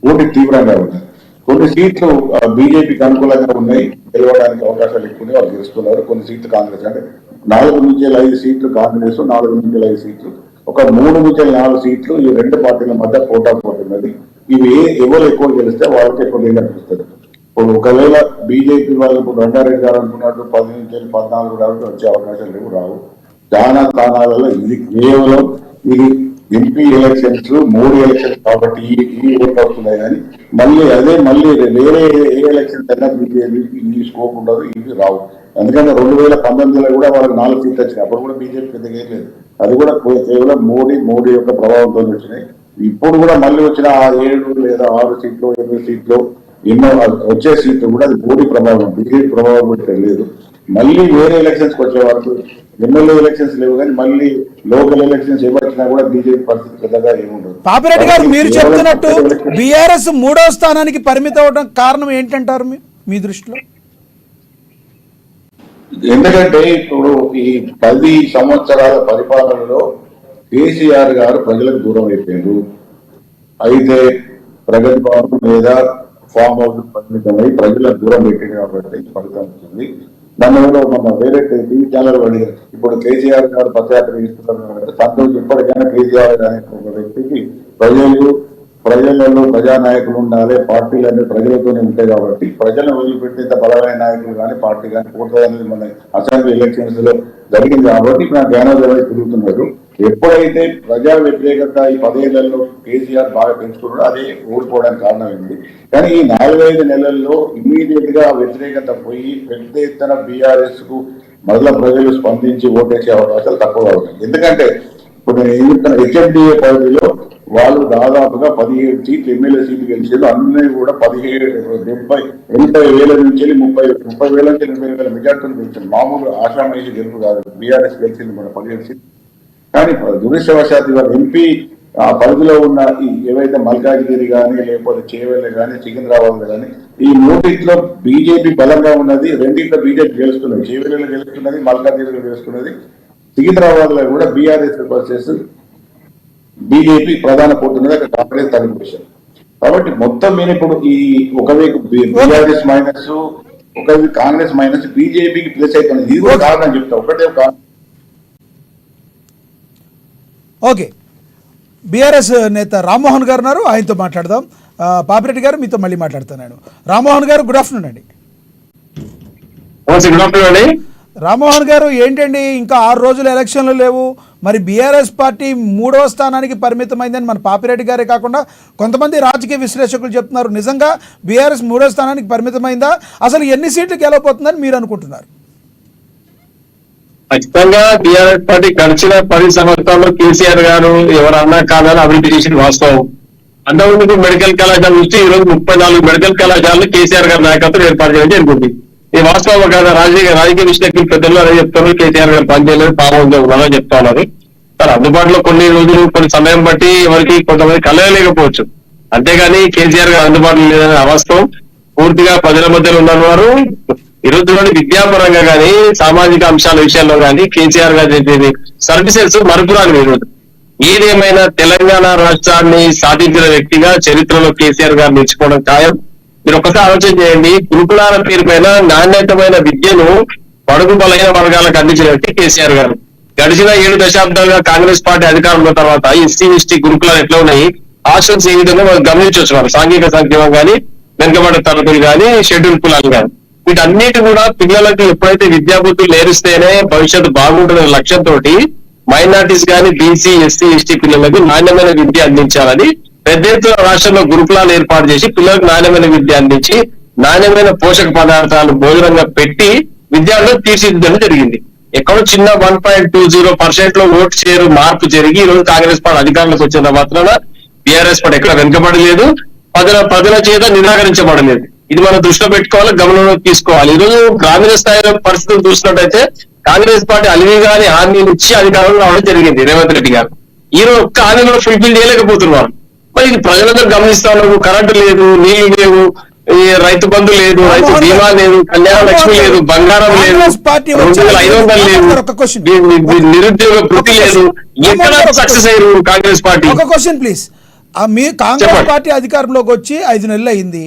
[SPEAKER 4] పోటీ తీవ్రంగా ఉన్నది. కొన్ని సీట్లు బీజేపీకి అనుకూలంగా ఉన్నాయి, గెలవడానికి అవకాశాలు ఎక్కువ వాళ్ళు గెలుస్తున్నారు. కొన్ని సీట్లు కాంగ్రెస్, అంటే 4 నుంచి 5 సీట్లు కాంగ్రెస్, 4 నుంచి 5 సీట్లు, ఒక 3 నుంచి 4 సీట్లు ఈ 2 పార్టీల మధ్య పోటాపోతున్నది. ఇవి ఎవరు ఎక్కువ గెలిస్తే వాళ్ళకి ఎక్కువ అనిపిస్తుంది. ఇప్పుడు ఒకవేళ బీజేపీ వాళ్ళు ఇప్పుడు రంగారెడ్డి గారు అనుకున్నట్టు 10 నుంచి 14 వరకు వచ్చే అవకాశాలు లేవు, రావు. చాలా స్థానాలలో ఇది కేవలం ఇది ఎంపీ ఎలక్షన్స్, 3 ఎలక్షన్స్ కాబట్టి ఈ ఓట్లు వస్తున్నాయి. కానీ మళ్ళీ వేరే ఏ ఎలక్షన్స్ అయినా బీజేపీకి ఈ స్కోప్ ఉండదు, ఇవి రావు. ఎందుకంటే 2019లో కూడా వాళ్ళకి 4 సీట్లు వచ్చినాయి, అప్పుడు కూడా బీజేపీ పెద్దగా ఏం లేదు. అది కూడా కేవలం మోడీ యొక్క ప్రభావంతో వచ్చినాయి. ఇప్పుడు కూడా మళ్ళీ వచ్చిన 7 లేదా 6 సీట్లు, 8 సీట్లు ఎన్నో వచ్చే సీట్లు కూడా అది మోడీ ప్రభావం, బీజేపీ ప్రభావం కూడా లేదు. మళ్ళీ వేరే ఎలక్షన్స్ వచ్చే వరకు ఎమ్మెల్యే ఎలక్షన్స్ లేవు, కానీ మళ్ళీ లోకల్ ఎలక్షన్స్ ఎవరిచ్చినా కూడా బీజేపీ పరిస్థితి పెద్దగా ఏముండదు.
[SPEAKER 1] పాపిరెడ్డి గారు, మీరు చెప్తున్నట్టు బీఆర్ఎస్ 3వ స్థానానికి పరిమితం అవడం కారణం ఏంటంటారు మీ దృష్టిలో?
[SPEAKER 4] ఎందుకంటే ఇప్పుడు ఈ 10 సంవత్సరాల పరిపాలనలో కేసీఆర్ గారు ప్రజలకు దూరం అయిపోయారు. అయితే ప్రగతి భవన్ లేదా ఫామ్ హౌస్ పరిమితమై ప్రజలకు దూరం పెట్టింది కాబట్టి ఫలితం వచ్చింది. దానివల్ల మన వేరే టీవీ ఛానల్ అడిగారు, ఇప్పుడు కేసీఆర్ గారు పదయాత్ర ఇస్తున్నారు, సంతోషం. ఇప్పటికైనా కేసీఆర్ అనే ఒక వ్యక్తికి ప్రజలలో ప్రజానాయకులు ఉండాలి, పార్టీలు అనేది ప్రజలతోనే ఉంటాయి. కాబట్టి ప్రజలను వదిలిపెట్టేంత బలమైన నాయకులు కానీ పార్టీ కానీ పోతుంది మన అసెంబ్లీ ఎలక్షన్స్ లో జరిగింది. కాబట్టి నా జ్ఞానోదయం తిరుగుతున్నారు. ఎప్పుడైతే ప్రజా వ్యతిరేకత ఈ 10 ఏళ్లలో కేసీఆర్ బాగా పెంచుకున్నాడో అదే ఓడిపోవడానికి కారణమైంది. కానీ ఈ 4-5 నెలల్లో ఇమ్మీడియట్ గా వ్యతిరేకత పోయి పెద్ద ఎత్తున బీఆర్ఎస్ కు మొదల ప్రజలు స్పందించి ఓటేసే అవకాశాలు తక్కువగా ఉన్నాయి. ఎందుకంటే ఇప్పుడు హెచ్ఎండిఏ పరిధిలో వాళ్ళు దాదాపుగా 17 సీట్లు ఎమ్మెల్యే సీట్లు గెలిచారు. అన్నీ కూడా 80 వేల నుంచి 30 వేల నుంచి 80 వేల మెజార్టీలు గెలిచారు. మామూలు ఆశామేసి గెలుపు కాదు. బీఆర్ఎస్ గెలిచింది మన 17 సీట్లు. కానీ దురదృష్టవశాత్తు ఇవాళ ఎంపీ ఆ పరిధిలో ఉన్న ఈ ఏవైతే మల్కాజ్గిరి కానీ లేకపోతే చేవెళ్ళ కానీ సికింద్రాబాద్ కానీ ఈ 3 బీజేపీ బలంగా ఉన్నది. 2 బీజేపీ గెలుస్తున్నది, చేవెళ్ళలో గెలుస్తున్నది, మల్కాజ్గిరిలో గెలుస్తున్నది. సికింద్రాబాద్ లో కూడా బీఆర్ఎస్ వర్సెస్ బీజేపీ ప్రధాన పోతున్నది, అక్కడ కాంగ్రెస్ తగ్గిపోయారు. కాబట్టి మొత్తం మీద ఇప్పుడు ఈ ఒకవైపు బీఆర్ఎస్ మైనస్, ఒకవైపు కాంగ్రెస్ మైనస్, బీజేపీకి ప్లస్ అవుతుంది. ఇది కూడా కారణం చెప్తా. ఒకటే
[SPEAKER 1] ఓకే, బీఆర్ఎస్ నేత రామ్మోహన్ గారు ఉన్నారు, ఆయనతో మాట్లాడదాం. పాపిరెడ్డి గారు మీతో మళ్ళీ మాట్లాడుతున్నాను. రామ్మోహన్ గారు గుడ్ ఆఫ్టర్నూన్ అండి.
[SPEAKER 5] గుడ్ ఆఫ్టర్నూన్ అండి.
[SPEAKER 1] రామ్మోహన్ గారు, ఏంటండి ఇంకా 6 రోజులు ఎలక్షన్లు లేవు, మరి బీఆర్ఎస్ పార్టీ 3వ స్థానానికి పరిమితమైందని మన పాపిరెడ్డి గారే కాకుండా కొంతమంది రాజకీయ విశ్లేషకులు చెప్తున్నారు. నిజంగా బీఆర్ఎస్ 3వ స్థానానికి పరిమితమైందా? అసలు ఎన్ని సీట్లు గెలవబోతుందని మీరు అనుకుంటున్నారు?
[SPEAKER 5] ఖచ్చితంగా బీఆర్ఎస్ పార్టీ గడిచిన 10 సంవత్సరాల్లో కేసీఆర్ గారు ఎవరన్నా కాదని అభివృద్ధి చేసిన వాస్తవం. అంతకుముందు మెడికల్ కళాశాల నుంచి ఈ రోజు 34 మెడికల్ కళాశాలలు కేసీఆర్ గారి నాయకత్వం ఏర్పాటు చేయడం జరిగింది. ఈ వాస్తవం కాదు. రాజకీయ విశ్లేషకులు పెద్దలు అదే చెప్తారు, కేసీఆర్ గారు పనిచేయలేదు, పాపంలో ఉన్నారని చెప్తా ఉన్నారు. సార్, అందుబాటులో కొన్ని రోజులు కొన్ని సమయం బట్టి ఎవరికి కొంతమంది కలగలేకపోవచ్చు, అంతేగాని కేసీఆర్ గారు అందుబాటులో లేదనే అవాస్తవం. పూర్తిగా ప్రజల మధ్యలో ఉన్నవారు ఈ రోజు విద్యాపరంగా కానీ సామాజిక అంశాల విషయాల్లో కానీ కేసీఆర్ గారు చేసేది సర్వీసెస్ మరుపురాని. ఈ రోజు ఏదేమైనా తెలంగాణ రాష్ట్రాన్ని సాధించిన వ్యక్తిగా చరిత్రలో కేసీఆర్ గారు నిలిచిపోవడం ఖాయం. మీరు ఒకసారి ఆలోచన చేయండి, గురుకులాల పేరు పైన నాణ్యతమైన విద్యను బడుగు బలైన వర్గాలకు అందించిన వ్యక్తి కేసీఆర్ గారు. గడిచిన 7 దశాబ్దాలుగా కాంగ్రెస్ పార్టీ అధికారంలో తర్వాత ఎస్సీ గురుకులాలు ఎట్లా ఉన్నాయి, హాస్టల్స్ ఏ విధంగా మనం గమనించవచ్చు. సాంఘిక సంక్షేమం కానీ, వెనుకబడ్డ తరగతులు కానీ, షెడ్యూల్ కులాలు కానీ, వీటన్నిటి కూడా పిల్లలకు ఎప్పుడైతే విద్యాబుద్ధులు నేర్స్తేనే భవిష్యత్తు బాగుంటుందనే లక్ష్యంతో మైనార్టీస్ కానీ, బీసీ, ఎస్సీ, ఎస్టీ పిల్లలకు నాణ్యమైన విద్య అందించాలని పెద్ద ఎత్తున రాష్ట్రంలో గురుకులాలు ఏర్పాటు చేసి పిల్లలకు నాణ్యమైన విద్య అందించి నాణ్యమైన పోషక పదార్థాలు భోజనంగా పెట్టి విద్యార్థులను తీర్చిదిద్దడం జరిగింది. ఎక్కడో చిన్న 1.20% లో ఓటు షేర్ మార్పు జరిగి ఈ రోజు కాంగ్రెస్ పార్టీ అధికారంలోకి వచ్చిన మాత్రాన బీఆర్ఎస్ పార్టీ ఎక్కడ వెనుకబడలేదు, ప్రజల చేత నిరాకరించబడలేదు. ఇది మనం దృష్టిలో పెట్టుకోవాలి, గమనంలోకి తీసుకోవాలి. ఈ రోజు గ్రామీణ స్థాయిలో పరిస్థితులు చూసినట్టయితే కాంగ్రెస్ పార్టీ అలివిగాని హామీలు ఇచ్చి అధికారంలో రావడం జరిగింది రేవంత్ రెడ్డి గారు. ఈ రోజు ఒక్క హామీ కూడా ఫుల్ఫిల్ చేయలేకపోతున్నారు. మరి ఇది ప్రజలందరూ గమనిస్తా ఉన్నారు. కరెంటు లేదు, నీళ్లు లేవు, ఈ రైతు బంధు లేదు, రైతు బీమా లేదు, కళ్యాణ లక్ష్మి లేదు, బంగారం లేదు, 2500 లేదు, నిరుద్యోగ వృత్తి లేదు. ఎక్కడ సక్సెస్ అయ్యారు కాంగ్రెస్ పార్టీ?
[SPEAKER 1] ఒక question please. Me Congress party అధికారంలోకి వచ్చి 5 నెలలు అయింది,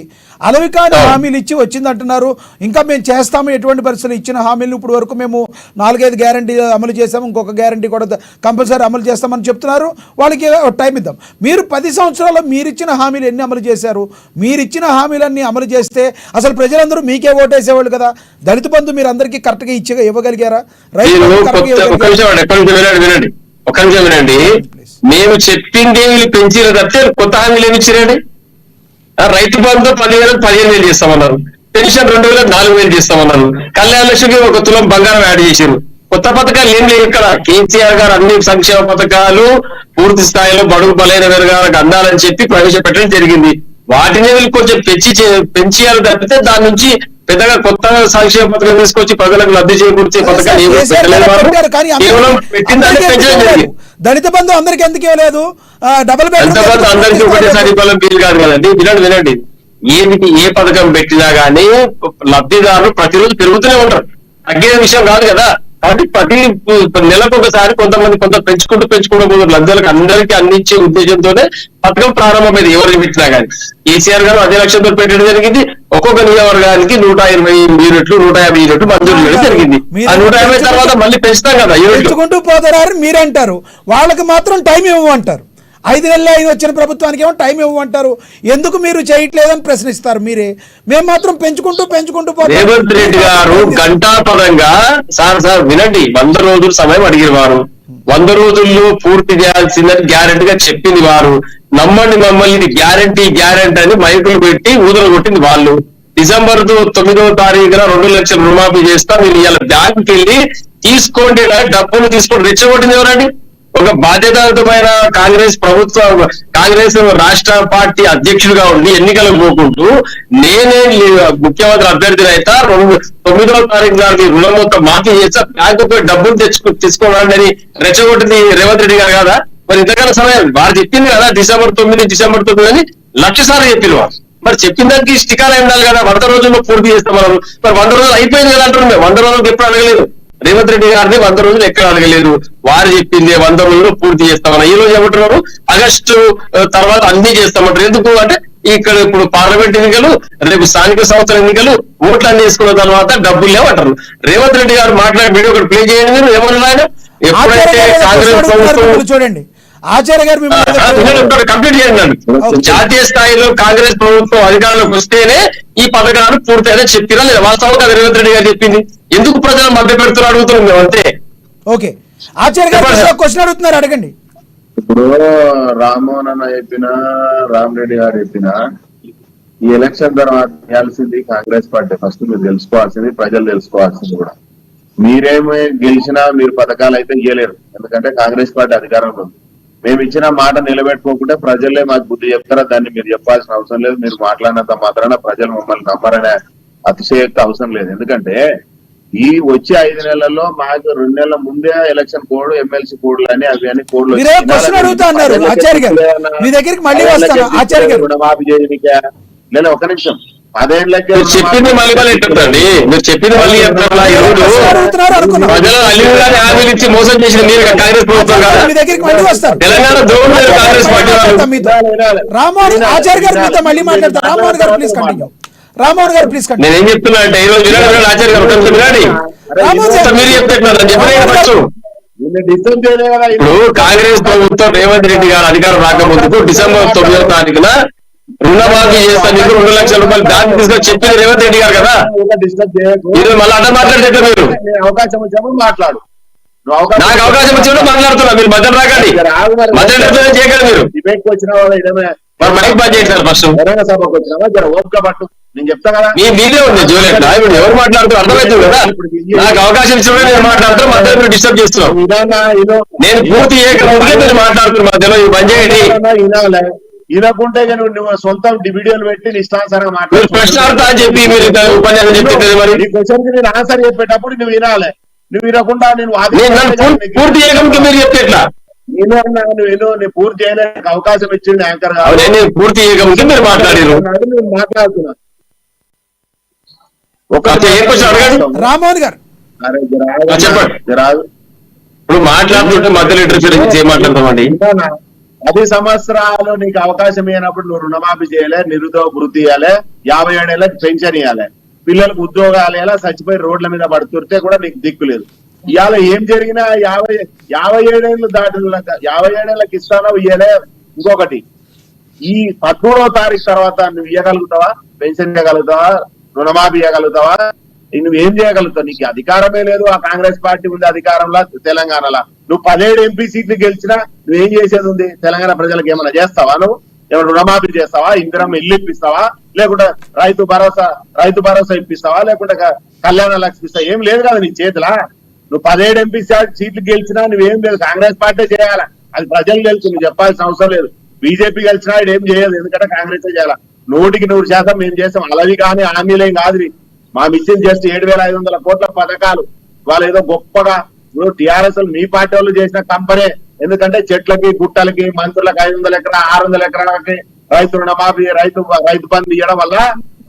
[SPEAKER 1] అలవికాని హామీలు ఇచ్చి వచ్చింది అంటున్నారు. ఇంకా మేము చేస్తాము, ఎటువంటి పరిస్థితులు ఇచ్చిన హామీలు ఇప్పుడు వరకు మేము 4-5 గ్యారంటీ అమలు చేస్తాము, ఇంకొక గ్యారంటీ కూడా కంపల్సరీ అమలు చేస్తామని చెప్తున్నారు. వాళ్ళకి టైం ఇద్దాం. మీరు 10 సంవత్సరాల్లో మీరిచ్చిన హామీలు ఎన్ని అమలు చేశారు? మీరిచ్చిన హామీలన్నీ అమలు చేస్తే అసలు ప్రజలందరూ మీకే ఓటేసేవాళ్ళు కదా. దళిత బంధు మీరు అందరికీ కరెక్ట్గా ఇవ్వగలిగారా?
[SPEAKER 5] ఒక నిమిషం వినండి. మేము చెప్పింది వీళ్ళు పెంచిన తప్పితే కొత్త హామీలు ఏమి ఇచ్చిరండి? రైతు బంధు 15,000 చేస్తామన్నారు, పెన్షన్ 2,000 చేస్తామన్నారు, కళ్యాణ లక్ష్మికి 1 తులం బంగారం యాడ్ చేశారు. కొత్త పథకాలు ఏం లేవు ఇక్కడ. కేసీఆర్ గారు అన్ని సంక్షేమ పథకాలు పూర్తి స్థాయిలో బడుగు బలైన వర్గాలకు అందాలని చెప్పి ప్రవేశపెట్టడం జరిగింది. వాటిని వీళ్ళు కొంచెం పెంచేయాలి తప్పితే దాని నుంచి పెద్దగా కొత్త సంక్షేమ పథకం తీసుకొచ్చి ప్రజలకు లబ్ధి చేకూర్చే పథకాలు కేవలం పెట్టిందని పెంచడం జరిగింది.
[SPEAKER 1] దళిత బంధు అందరికి ఎందుకు ఇవ్వలేదు?
[SPEAKER 5] దళిత బంధు అందరికీ ఒకటేసారి ఇవ్వాలని వీలు కాదు కదండి. వినండి, ఏ పథకం పెట్టినా గానీ లబ్ధిదారులు ప్రతిరోజు పెరుగుతూనే ఉంటారు, తగ్గే విషయం కాదు కదా. కాబట్టి ప్రతి నెలకు ఒకసారి కొంత పెంచుకుంటూ లబ్ధాలకు అందరికీ అందించే ఉద్దేశంతోనే పథకం ప్రారంభమైంది. ఎవరు పెట్టినా కానీ కేసీఆర్ గారు అదే లక్ష్యంతో పెట్టడం జరిగింది. ఒక్కొక్క నియోజకవర్గానికి 120 యూనిట్లు 150 యూనిట్లు మంజూరు చేయడం జరిగింది. ఆ 150 తర్వాత మళ్ళీ పెంచుతాం కదా,
[SPEAKER 1] పెంచుకుంటూ పోతారు మీరంటారు. వాళ్ళకి మాత్రం టైం ఇవ్వమంటారు. 5 నెలలు అయిన వచ్చిన ప్రభుత్వానికి ఏమో టైం ఇవ్వమంటారు. ఎందుకు మీరు చేయట్లేదని ప్రశ్నిస్తారు మీరే. మేము మాత్రం పెంచుకుంటూ
[SPEAKER 5] రేవంత్ రెడ్డి గారు ఘంటాపరంగా సార్ వినండి, 100 రోజులు సమయం అడిగిన వారు, 100 రోజుల్లో పూర్తి చేయాల్సిందని గ్యారెంటీగా చెప్పింది వారు. నమ్మండి మమ్మల్ని, గ్యారెంటీ అని మైకులు పెట్టి ఊదలు కొట్టింది వాళ్ళు. డిసెంబర్ 9వ తారీఖున 2 లక్షల రుణమాఫీ చేస్తా, మీరు ఇలా బ్యాంకుకి వెళ్ళి తీసుకోండి, డబ్బులు తీసుకొని రెచ్చగొట్టింది ఎవరండి? ఒక బాధ్యతాయుతమైన కాంగ్రెస్ రాష్ట్ర పార్టీ అధ్యక్షుడిగా ఉండి ఎన్నికలకు పోకుంటూ నేనే ముఖ్యమంత్రి అభ్యర్థిని అయితే 9వ తారీఖు నాడు రుణం మొత్తం మాఫీ చేస్తా, బ్యాంకు డబ్బులు తీసుకోవాలని అని రెచ్చగొట్టింది రేవంత్ రెడ్డి గారు కదా. మరి ఇంతకాల సమయం వారు చెప్పింది కదా, డిసెంబర్ 9 అని 1,00,000 సార్లు చెప్పిన వారు. మరి చెప్పిన దానికి స్టికాలు ఉండాలి కదా. 100 రోజుల్లో పూర్తి చేస్తామన్నారు. మరి 100 రోజులు అయిపోయింది కదా అంటున్నాం. 100 రోజులకు ఎప్పుడు అడగలేదు రేవంత్ రెడ్డి గారిని, 100 రోజులు ఎక్కడ అడగలేదు. వారు చెప్పింది 100 రోజులు పూర్తి చేస్తామన్నారు. ఈ రోజు ఏమంటున్నారు, ఆగస్టు తర్వాత అన్ని చేస్తామంటారు. ఎందుకు అంటే ఇక్కడ ఇప్పుడు పార్లమెంట్ ఎన్నికలు, రేపు స్థానిక సంస్థల ఎన్నికలు, ఓట్లు అన్ని వేసుకున్న తర్వాత డబ్బులు లేవంటారు. రేవంత్ రెడ్డి గారు మాట్లాడే వీడియో ఒకటి ప్లే చేయండి. మీరు ఏమన్నా ఆయన ఎప్పుడైతే కాంగ్రెస్ ప్రభుత్వం
[SPEAKER 1] చూడండి, ఆచార్య గారు మిమ్మల్ని
[SPEAKER 5] కంప్లీట్ చేయండి. జాతీయ స్థాయిలో కాంగ్రెస్ ప్రభుత్వం అధికారంలోకి వస్తేనే ఈ పథకాలు పూర్తయినా చెప్పినా లేదా వాస్తవంగా రేవంత్ రెడ్డి గారు చెప్పింది. ఎందుకు ప్రజలు మభ్య పెడుతున్నారు అడుగుతున్నాం మేము అంతే.
[SPEAKER 1] ఓకే ఆచార్య గారు క్వశ్చన్ అడుగుతున్నారు, అడగండి.
[SPEAKER 3] ఇప్పుడు రామ్మోహన్ అన్న చెప్పిన రామరెడ్డి గారు చెప్పిన ఈ ఎలక్షన్ తర్వాత చేయాల్సింది కాంగ్రెస్ పార్టీ. ఫస్ట్ మీరు తెలుసుకోవాల్సింది, ప్రజలు తెలుసుకోవాల్సింది కూడా. మీరేమో గెలిచినా మీరు పథకాలు అయితే ఇవ్వలేరు, ఎందుకంటే కాంగ్రెస్ పార్టీ అధికారంలో ఉంది. మేము ఇచ్చిన మాట నిలబెట్టుకోకుంటే ప్రజలే మాకు బుద్ధి చెప్తారా, దాన్ని మీరు చెప్పాల్సిన అవసరం లేదు. మీరు మాట్లాడినంత మాత్రాన ప్రజలు మమ్మల్ని నమ్మరనే అతిశయోక్తి అవసరం లేదు. ఎందుకంటే ఈ వచ్చే 5 నెలల్లో మాకు 2 నెలల ముందే ఎలక్షన్ కోడ్, ఎమ్మెల్సీ కోడ్లు అని అవి అని కోడ్లు రుణమాఫీ చేయడానికే. లేదా ఒక నిమిషం, 10 ఏళ్ళకే
[SPEAKER 5] చెప్పింది మళ్ళీ మళ్ళీ ఎట్టుందండి, మీరు చెప్పింది మళ్ళీ చెప్తారా? ఈ రోజు ప్రజలు అల్లిగానే హామీలు ఇచ్చి మోసం చేసిన మీరు కాంగ్రెస్ ప్రభుత్వం కాదు, తెలంగాణ ద్రోహం కాంగ్రెస్ పార్టీ.
[SPEAKER 1] రామ్మోహన్ ఆచార్య గారు మీతో మళ్ళీ మాట్లాడతారు. రామ్మోహన్ గారు ప్లీజ్ కంటిన్యూ. రామ్మోహన్ గారు ప్లీజ్ కంటిన్యూ.
[SPEAKER 5] నేనేం చెప్తున్నా అంటే ఈ రోజు ఆచార్య గారు వినండి, మీరు చెప్తున్నారు. ఇప్పుడు కాంగ్రెస్ ప్రభుత్వం రేవంత్ రెడ్డి గారు అధికారం రాకముందుకు డిసెంబర్ 9వ తారీఖున రుణమాఫీ చేస్తాను 2 లక్షల రూపాయలు దాన్ని తీసుకొని చెప్పింది రేవంత్ రెడ్డి గారు కదా. ఇది మళ్ళీ అడ్డ మాట్లాడితే మీరు
[SPEAKER 3] అవకాశం వచ్చాము మాట్లాడు.
[SPEAKER 5] నాకు అవకాశం వచ్చినప్పుడు మాట్లాడుతున్నా, మీరు మధ్యలో రాకండి, మధ్యలో చేయకండి. మీరు
[SPEAKER 3] డిబేట్ వచ్చిన
[SPEAKER 5] మరి మైక్ బంద్ చేయండి సార్ ఫస్ట్.
[SPEAKER 3] సభకు వచ్చినావా జర ఓపిక పట్టు, నేను చెప్తా కదా.
[SPEAKER 5] మీదే ఉంది జూలెట్, ఇప్పుడు ఎవరు మాట్లాడుతూ అర్థమవుతుంది కదా. నాకు అవకాశం ఇచ్చినప్పుడు నేను మాట్లాడుతూ మధ్యలో మీరు డిస్టర్బ్ చేస్తున్నాం. నేను పూర్తి చేయకముందే మీరు మాట్లాడుతున్నారు మధ్యలో, ఇది బంద్ చేయండి.
[SPEAKER 3] వినకుంటే నువ్వు సొంత వీడియోలు పెట్టి ఇష్టానుసారంగా మాట్లాడు.
[SPEAKER 5] ప్రశ్న అర్థం అని చెప్పి మీరు ఉపన్యాసం చెప్తే మరి
[SPEAKER 3] ఈ క్వశ్చన్ కి నేను ఆన్సర్ చెప్పేటప్పుడు నువ్వు వినాలి. నువ్వు వినకుండా నేను
[SPEAKER 5] పూర్తి చేయకముందు మీరు చెప్తే ఎట్లా?
[SPEAKER 3] నేను పూర్తి చేయడానికి అవకాశం ఇచ్చింది యాంకర్ గారు.
[SPEAKER 5] నేను పూర్తి చేయకముందు మీరు మాట్లాడారు.
[SPEAKER 3] నేను మాట్లాడుతున్నా.
[SPEAKER 1] రామ్మోహన్ గారు
[SPEAKER 5] చెప్పండి. ఇప్పుడు మాట్లాడుతుంటే మధ్యలో ఇంటర్ఫియరెన్స్ ఏం మాట్లాడతామండి?
[SPEAKER 3] 10 సంవత్సరాలు నీకు అవకాశం ఇవ్వనప్పుడు నువ్వు రుణమాఫీ చేయలే, నిరుద్యోగ వృత్తి ఇవ్వాలి, 57 ఏళ్ళకి పెన్షన్ ఇవ్వాలి, పిల్లలకు ఉద్యోగాలు ఇవ్వాలి, చచ్చిపోయి రోడ్ల మీద పడుతుంటే కూడా నీకు దిక్కు లేదు. ఇవాళ ఏం జరిగినా 57 ఏళ్ళు దాటిన 57 ఏళ్ళకి ఇస్తానో ఇయ్యలే. ఇంకొకటి, ఈ 13వ తారీఖు తర్వాత నువ్వు ఇవ్వగలుగుతావా? పెన్షన్ ఇవ్వగలుగుతావా? రుణమాఫీ ఇవ్వగలుగుతావా? నువ్వేం చేయగలుగుతావు? నీకు అధికారమే లేదు. ఆ కాంగ్రెస్ పార్టీ ఉంది అధికారంలో తెలంగాణలో. నువ్వు 17 ఎంపీ సీట్లు గెలిచినా నువ్వేం చేసేది ఉంది? తెలంగాణ ప్రజలకు ఏమైనా చేస్తావా? నువ్వు ఏమైనా రుణమాఫీ చేస్తావా? ఇందిరమ్మ ఇల్లు ఇప్పిస్తావా? లేకుంటే రైతు భరోసా ఇప్పిస్తావా? లేకుంటే కళ్యాణ లక్ష్మి ఇస్తావా? ఏం లేదు కదా నీ చేతిలా. నువ్వు 17 ఎంపీ సీట్లు గెలిచినా నువ్వేం లేదు, కాంగ్రెస్ పార్టీ చేయాలా. అది ప్రజలు తెలుసు, నువ్వు చెప్పాల్సిన అవసరం లేదు. బీజేపీ గెలిచినా ఏం చేయదు, ఎందుకంటే కాంగ్రెస్ చేయాలా. 100% మేము చేస్తాం. అలవి కానీ హామీలేం కాదు. మా మిషన్ జస్ట్ 7,500 కోట్ల పథకాలు. వాళ్ళు ఏదో గొప్పగా టిఆర్ఎస్ మీ పార్టీ వాళ్ళు చేసిన కంపెనీ. ఎందుకంటే చెట్లకి, గుట్టలకి, మంత్రులకు 500 ఎకరా 600 ఎకరాలకి రైతు రుణమాఫీ, రైతు బంధు ఇవ్వడం వల్ల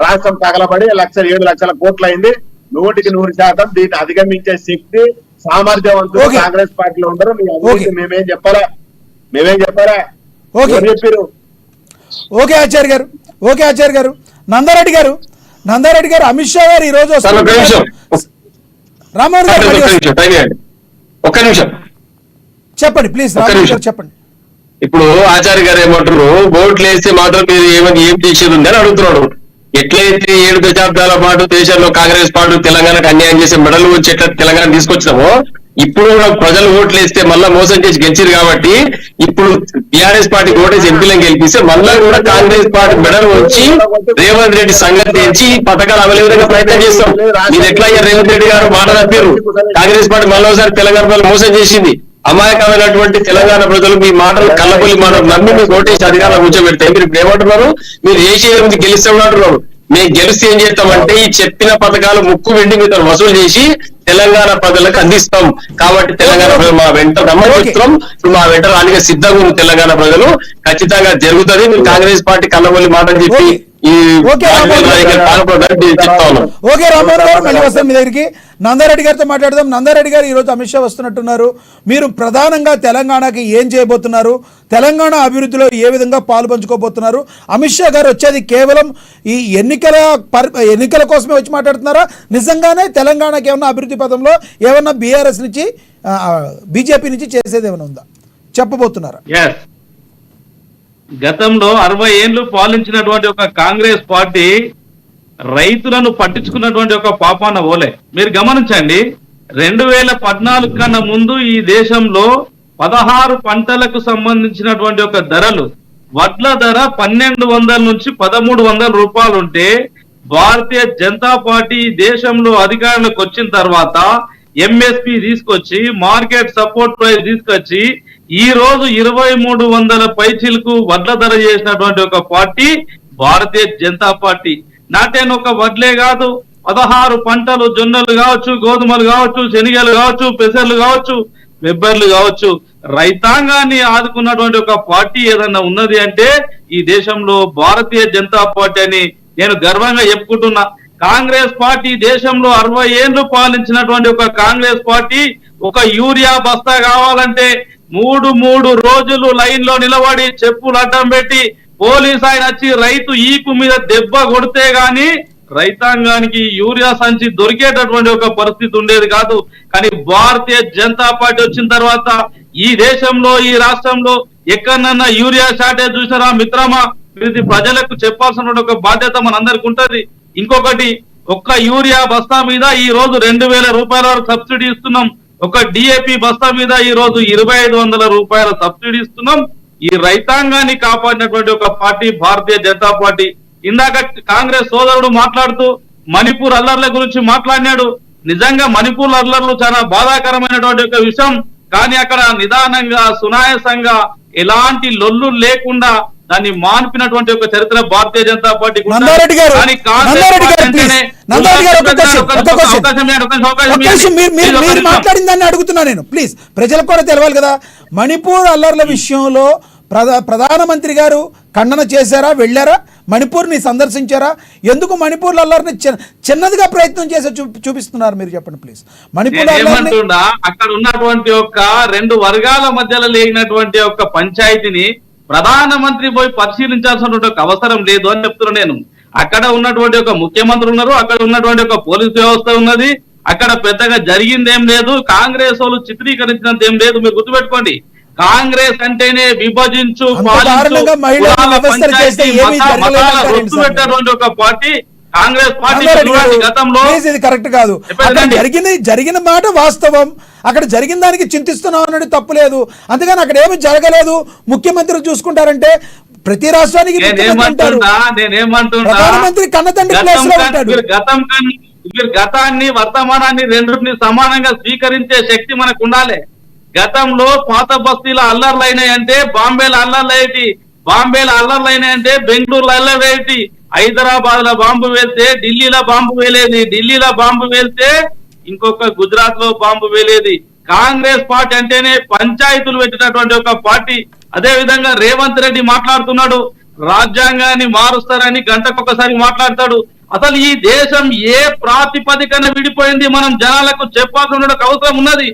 [SPEAKER 3] రాష్ట్రం తగలబడి 7 లక్షల కోట్లు అయింది. 100% దీన్ని అధిగమించే శక్తి, సామర్థ్యవంతులు కాంగ్రెస్ పార్టీలో ఉండరు. మేమేం చెప్పారా చెప్పారు.
[SPEAKER 1] ఓకే ఆచార్య గారు. నందారెడ్డి గారు అమిత్ షా గారు ఈ రోజు రామ్మోహన్ గారు
[SPEAKER 5] ఒక్క నిమిషం
[SPEAKER 1] చెప్పండి ప్లీజ్. చెప్పండి.
[SPEAKER 5] ఇప్పుడు ఆచార్య గారు ఏమంటారు, ఓట్లు వేస్తే మాత్రం మీరు ఏం చేసేది ఉంది అని అడుగుతున్నాడు. ఎట్లయితే 7 దశాబ్దాల పాటు దేశంలో కాంగ్రెస్ పార్టీ తెలంగాణకు అన్యాయం చేసే మెడలు వచ్చి ఎట్లా తెలంగాణ తీసుకొచ్చినామో, ఇప్పుడు కూడా ప్రజలు ఓట్లు వేస్తే మళ్ళా మోసం చేసి గెలిచారు కాబట్టి ఇప్పుడు టీఆర్ఎస్ పార్టీ ఓటేసి ఎంపీలను గెలిపిస్తే మళ్ళా కూడా కాంగ్రెస్ పార్టీ మెడలు వచ్చి రేవంత్ రెడ్డి సంగతి తెచ్చి పథకాలు అమలు విధంగా ప్రయత్నం చేస్తాం. మీరు ఎట్లా అయ్యారు? రేవంత్ రెడ్డి గారు మాట తప్పారు. కాంగ్రెస్ పార్టీ మళ్ళీసారి తెలంగాణ ప్రజలు మోసం చేసింది. అమాయకమైనటువంటి తెలంగాణ ప్రజలు మీ మాటలు కళ్ళబొల్లి మాటలు నమ్మి మీకు ఓటేసి అధికారులు కూర్చోబెడితే మీరు ఇప్పుడు ఏమంటున్నారు? మీరు చేసేది గెలిస్తే అంటున్నారు. మేము గెలిస్తే ఏం చేస్తామంటే ఈ చెప్పిన పథకాలు ముక్కు వెండి మీద వసూలు చేసి తెలంగాణ ప్రజలకు అందిస్తాం. కాబట్టి తెలంగాణ ప్రజలు మా వెంట నమ్మకం, ఇప్పుడు మా వెంట రానిగా సిద్ధంగా ఉన్న తెలంగాణ ప్రజలు ఖచ్చితంగా జరుగుతుంది. మీరు కాంగ్రెస్ పార్టీ కళ్ళబొల్లి మాటలు చెప్పి
[SPEAKER 1] ఓకే రామ్మోహన్ గారు మళ్ళీ వస్తాం మీ దగ్గరికి. నందారెడ్డి గారితో మాట్లాడదాం. నందారెడ్డి గారు ఈరోజు అమిత్ షా వస్తున్నట్టున్నారు. మీరు ప్రధానంగా తెలంగాణకి ఏం చేయబోతున్నారు? తెలంగాణ అభివృద్ధిలో ఏ విధంగా పాలు పంచుకోబోతున్నారు? అమిత్ షా గారు వచ్చేది కేవలం ఈ ఎన్నికల కోసమే వచ్చి మాట్లాడుతున్నారా? నిజంగానే తెలంగాణకి ఏమన్నా అభివృద్ధి పదంలో ఏమన్నా బీఆర్ఎస్ నుంచి బీజేపీ నుంచి చేసేది ఏమైనా ఉందా? చెప్పబోతున్నారా?
[SPEAKER 2] ఎస్, గతంలో 60 ఏళ్లు పాలించినటువంటి ఒక కాంగ్రెస్ పార్టీ రైతులను పట్టించుకున్నటువంటి ఒక పాపాన ఓలే. మీరు గమనించండి, 2014 కన్నా ముందు ఈ దేశంలో 16 పంటలకు సంబంధించినటువంటి ఒక ధరలు, వడ్ల ధర 1200 నుంచి 1300 రూపాయలు ఉంటే, భారతీయ జనతా పార్టీ దేశంలో అధికారంలోకి వచ్చిన తర్వాత ఎంఎస్పి తీసుకొచ్చి, మార్కెట్ సపోర్ట్ ప్రైస్ తీసుకొచ్చి, ఈ రోజు 2300 పైచీలకు వడ్ల ధర చేసినటువంటి ఒక పార్టీ భారతీయ జనతా పార్టీ. నాటేను ఒక వడ్లే కాదు, 16 పంటలు, జొన్నలు కావచ్చు, గోధుమలు కావచ్చు, శనగలు కావచ్చు, పెసర్లు కావచ్చు, వెబ్బర్లు కావచ్చు, రైతాంగాన్ని ఆదుకున్నటువంటి ఒక పార్టీ ఏదన్నా ఉన్నది అంటే ఈ దేశంలో భారతీయ జనతా పార్టీ అని నేను గర్వంగా చెప్పుకుంటున్నా. కాంగ్రెస్ పార్టీ దేశంలో 60 ఏళ్లు పాలించినటువంటి ఒక కాంగ్రెస్ పార్టీ ఒక యూరియా బస్తా కావాలంటే 3 రోజులు లైన్ లో నిలబడి చెప్పులు అడ్డం పెట్టి పోలీస్ ఆయన వచ్చి రైతు ఈపు మీద దెబ్బ కొడితే గాని రైతాంగానికి యూరియా సంచి దొరికేటటువంటి ఒక పరిస్థితి ఉండేది కాదు. కానీ భారతీయ జనతా పార్టీ వచ్చిన తర్వాత ఈ దేశంలో, ఈ రాష్ట్రంలో ఎక్కడన్నా యూరియా షార్టేజ్ చూసారా మిత్రమా? ఇది ప్రజలకు చెప్పాల్సిన ఒక బాధ్యత మనందరికి ఉంటది. ఇంకొకటి, ఒక్క యూరియా బస్తా మీద ఈ రోజు 2000 రూపాయల వరకు సబ్సిడీ ఇస్తున్నాం. ఒక డిఏపి బస్తా మీద ఈ రోజు 2500 రూపాయల సబ్సిడీ ఇస్తున్నాం. ఈ రైతాంగాన్ని కాపాడినటువంటి ఒక పార్టీ భారతీయ జనతా పార్టీ. ఇందాక కాంగ్రెస్ సోదరుడు మాట్లాడుతూ మణిపూర్ అల్లర్ల గురించి మాట్లాడినాడు. నిజంగా మణిపూర్ అల్లర్లు చాలా బాధాకరమైనటువంటి ఒక విషయం. కానీ అక్కడ నిదానంగా, సునాయాసంగా, ఎలాంటి లొల్లు లేకుండా దాన్ని మాన్పినటువంటి ఒక చరిత్ర భారతీయ జనతా పార్టీకి.
[SPEAKER 1] మాట్లాడిన దాన్ని అడుగుతున్నా నేను, ప్లీజ్ ప్రజలకు కూడా తెలవాలి కదా. మణిపూర్ అల్లర్ల విషయంలో ప్రధానమంత్రి గారు ఖండన చేశారా? వెళ్ళారా? మణిపూర్ని సందర్శించారా? ఎందుకు మణిపూర్ అల్లర్ని చిన్నదిగా ప్రయత్నం చేసి చూపిస్తున్నారు? మీరు చెప్పండి ప్లీజ్. మణిపూర్
[SPEAKER 2] అక్కడ ఉన్నటువంటి ఒక 2 వర్గాల మధ్యలో లేనటువంటి ఒక పంచాయతీని ప్రధానమంత్రి పోయి పరిశీలించాల్సినటువంటి ఒక అవసరం లేదు అని చెప్తున్నా నేను. అక్కడ ఉన్నటువంటి ఒక ముఖ్యమంత్రి ఉన్నారు, అక్కడ ఉన్నటువంటి ఒక పోలీస్ వ్యవస్థ ఉన్నది. అక్కడ పెద్దగా జరిగిందేం లేదు, కాంగ్రెస్ వాళ్ళు చిత్రీకరించినంత ఏం లేదు. మీరు గుర్తుపెట్టుకోండి, కాంగ్రెస్ అంటేనే విభజించు, పెట్టేటువంటి ఒక పార్టీ కాంగ్రెస్ పార్టీ. గతంలో
[SPEAKER 1] ఇది కరెక్ట్ కాదు. జరిగిన మాట వాస్తవం. అక్కడ జరిగిన దానికి చింతిస్తున్నాం అన్నది తప్పు లేదు. అందుకని అక్కడ ఏమి జరగలేదు, ముఖ్యమంత్రి చూసుకుంటారంటే ప్రతి రాష్ట్రానికి ప్రధానమంత్రి కన్నతండ్రి ప్లేస్ లో ఉంటాడు.
[SPEAKER 2] మీరు గతాన్ని, వర్తమానాన్ని రెండింటిని సమానంగా స్వీకరించే శక్తి మనకు ఉండాలి. గతంలో పాత బస్తీల అల్లర్లు అయినాయంటే బాంబేలో అల్లర్లు అయ్యేటి, బాంబేలో అల్లర్లు అయినాయంటే బెంగళూరులో అల్లర్లు అయ్యేటి, హైదరాబాద్ లో బాంబు వేస్తే ఢిల్లీలో బాంబు వేలేది, ఢిల్లీలో బాంబు వేస్తే ఇంకొక గుజరాత్ లో బాంబు వేలేది. కాంగ్రెస్ పార్టీ అంటేనే పంచాయతీలు పెట్టినటువంటి ఒక పార్టీ. అదే విధంగా రేవంత్ రెడ్డి మాట్లాడుతున్నాడు, రాజ్యాంగాన్ని మారుస్తారని గంటకొకసారి మాట్లాడతాడు. అసలు ఈ దేశం ఏ ప్రాతిపదికన విడిపోయింది మనం జనాలకు చెప్పాల్సిన అవసరం ఉన్నది.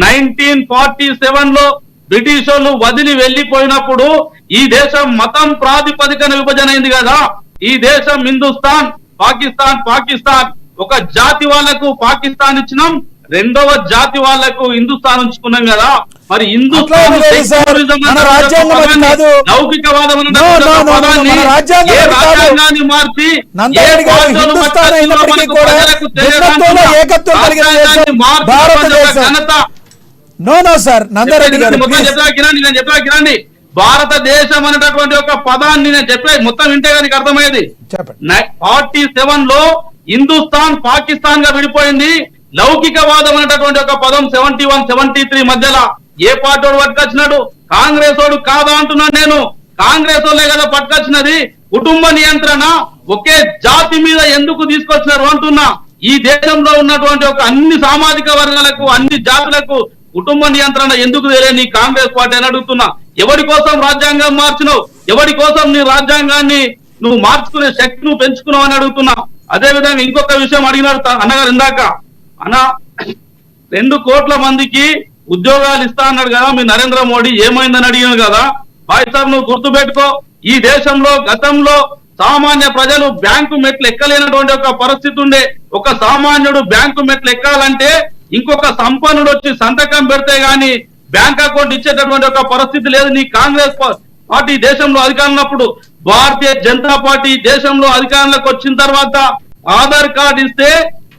[SPEAKER 2] 1947 లో బ్రిటిష్ వాళ్ళు వదిలి వెళ్లిపోయినప్పుడు ఈ దేశం మతం ప్రాతిపదికన విభజన అయింది కదా. ఈ దేశం హిందుస్థాన్, పాకిస్తాన్, పాకిస్తాన్ ఒక జాతి వాళ్లకు పాకిస్తాన్ ఇచ్చినాం, రెండవ జాతి వాళ్లకు హిందుస్థాన్ ఉంచుకున్నాం కదా. మరి హిందుస్థాన్ రాజ్యాంగాన్ని మార్చి కిరణి భారతదేశం అనేటటువంటి ఒక పదాన్ని నేను చెప్పే మొత్తం వింటే కనుక అర్థమయ్యేది. 47 లో హిందుస్థాన్ పాకిస్తాన్ గా విడిపోయింది. లౌకికవాదం అనేటటువంటి ఒక పదం 71, 73 మధ్యలో ఏ పార్టీ వాడు పట్టుకొచ్చినాడు? కాంగ్రెస్ వాడు కాదా అంటున్నాను నేను. కాంగ్రెస్ వాళ్ళే కదా పట్టుకొచ్చినది. కుటుంబ నియంత్రణ ఒకే జాతి మీద ఎందుకు తీసుకొచ్చినారు అంటున్నా. ఈ దేశంలో ఉన్నటువంటి ఒక అన్ని సామాజిక వర్గాలకు, అన్ని జాతులకు కుటుంబ నియంత్రణ ఎందుకు తెలియని కాంగ్రెస్ పార్టీ అని అడుగుతున్నా. ఎవరి కోసం రాజ్యాంగం మార్చినావు? ఎవరి కోసం నీ రాజ్యాంగాన్ని నువ్వు మార్చుకునే శక్తి నువ్వు పెంచుకున్నావు అని అడుగుతున్నా. అదే విధంగా ఇంకొక విషయం అడిగినారు అన్నగారు ఇందాక. అన్న 2 కోట్ల మందికి ఉద్యోగాలు ఇస్తా అన్నాడు కదా మీ నరేంద్ర మోడీ, ఏమైందని అడిగాను కదా. భాయ్ సాబ్ నువ్వు గుర్తుపెట్టుకో, ఈ దేశంలో గతంలో సామాన్య ప్రజలు బ్యాంకు మెట్లు ఎక్కలేనటువంటి ఒక పరిస్థితి ఉండే. ఒక సామాన్యుడు బ్యాంకు మెట్లు ఎక్కాలంటే ఇంకొక సంపన్నుడు వచ్చి సంతకం పెడితే గాని బ్యాంక్ అకౌంట్ ఇచ్చేటటువంటి ఒక పరిస్థితి లేదు. నీ కాంగ్రెస్ పార్టీ దేశంలో అధికారంలో ఉన్నప్పుడు, భారతీయ జనతా పార్టీ దేశంలో అధికారంలోకి వచ్చిన తర్వాత ఆధార్ కార్డు ఇస్తే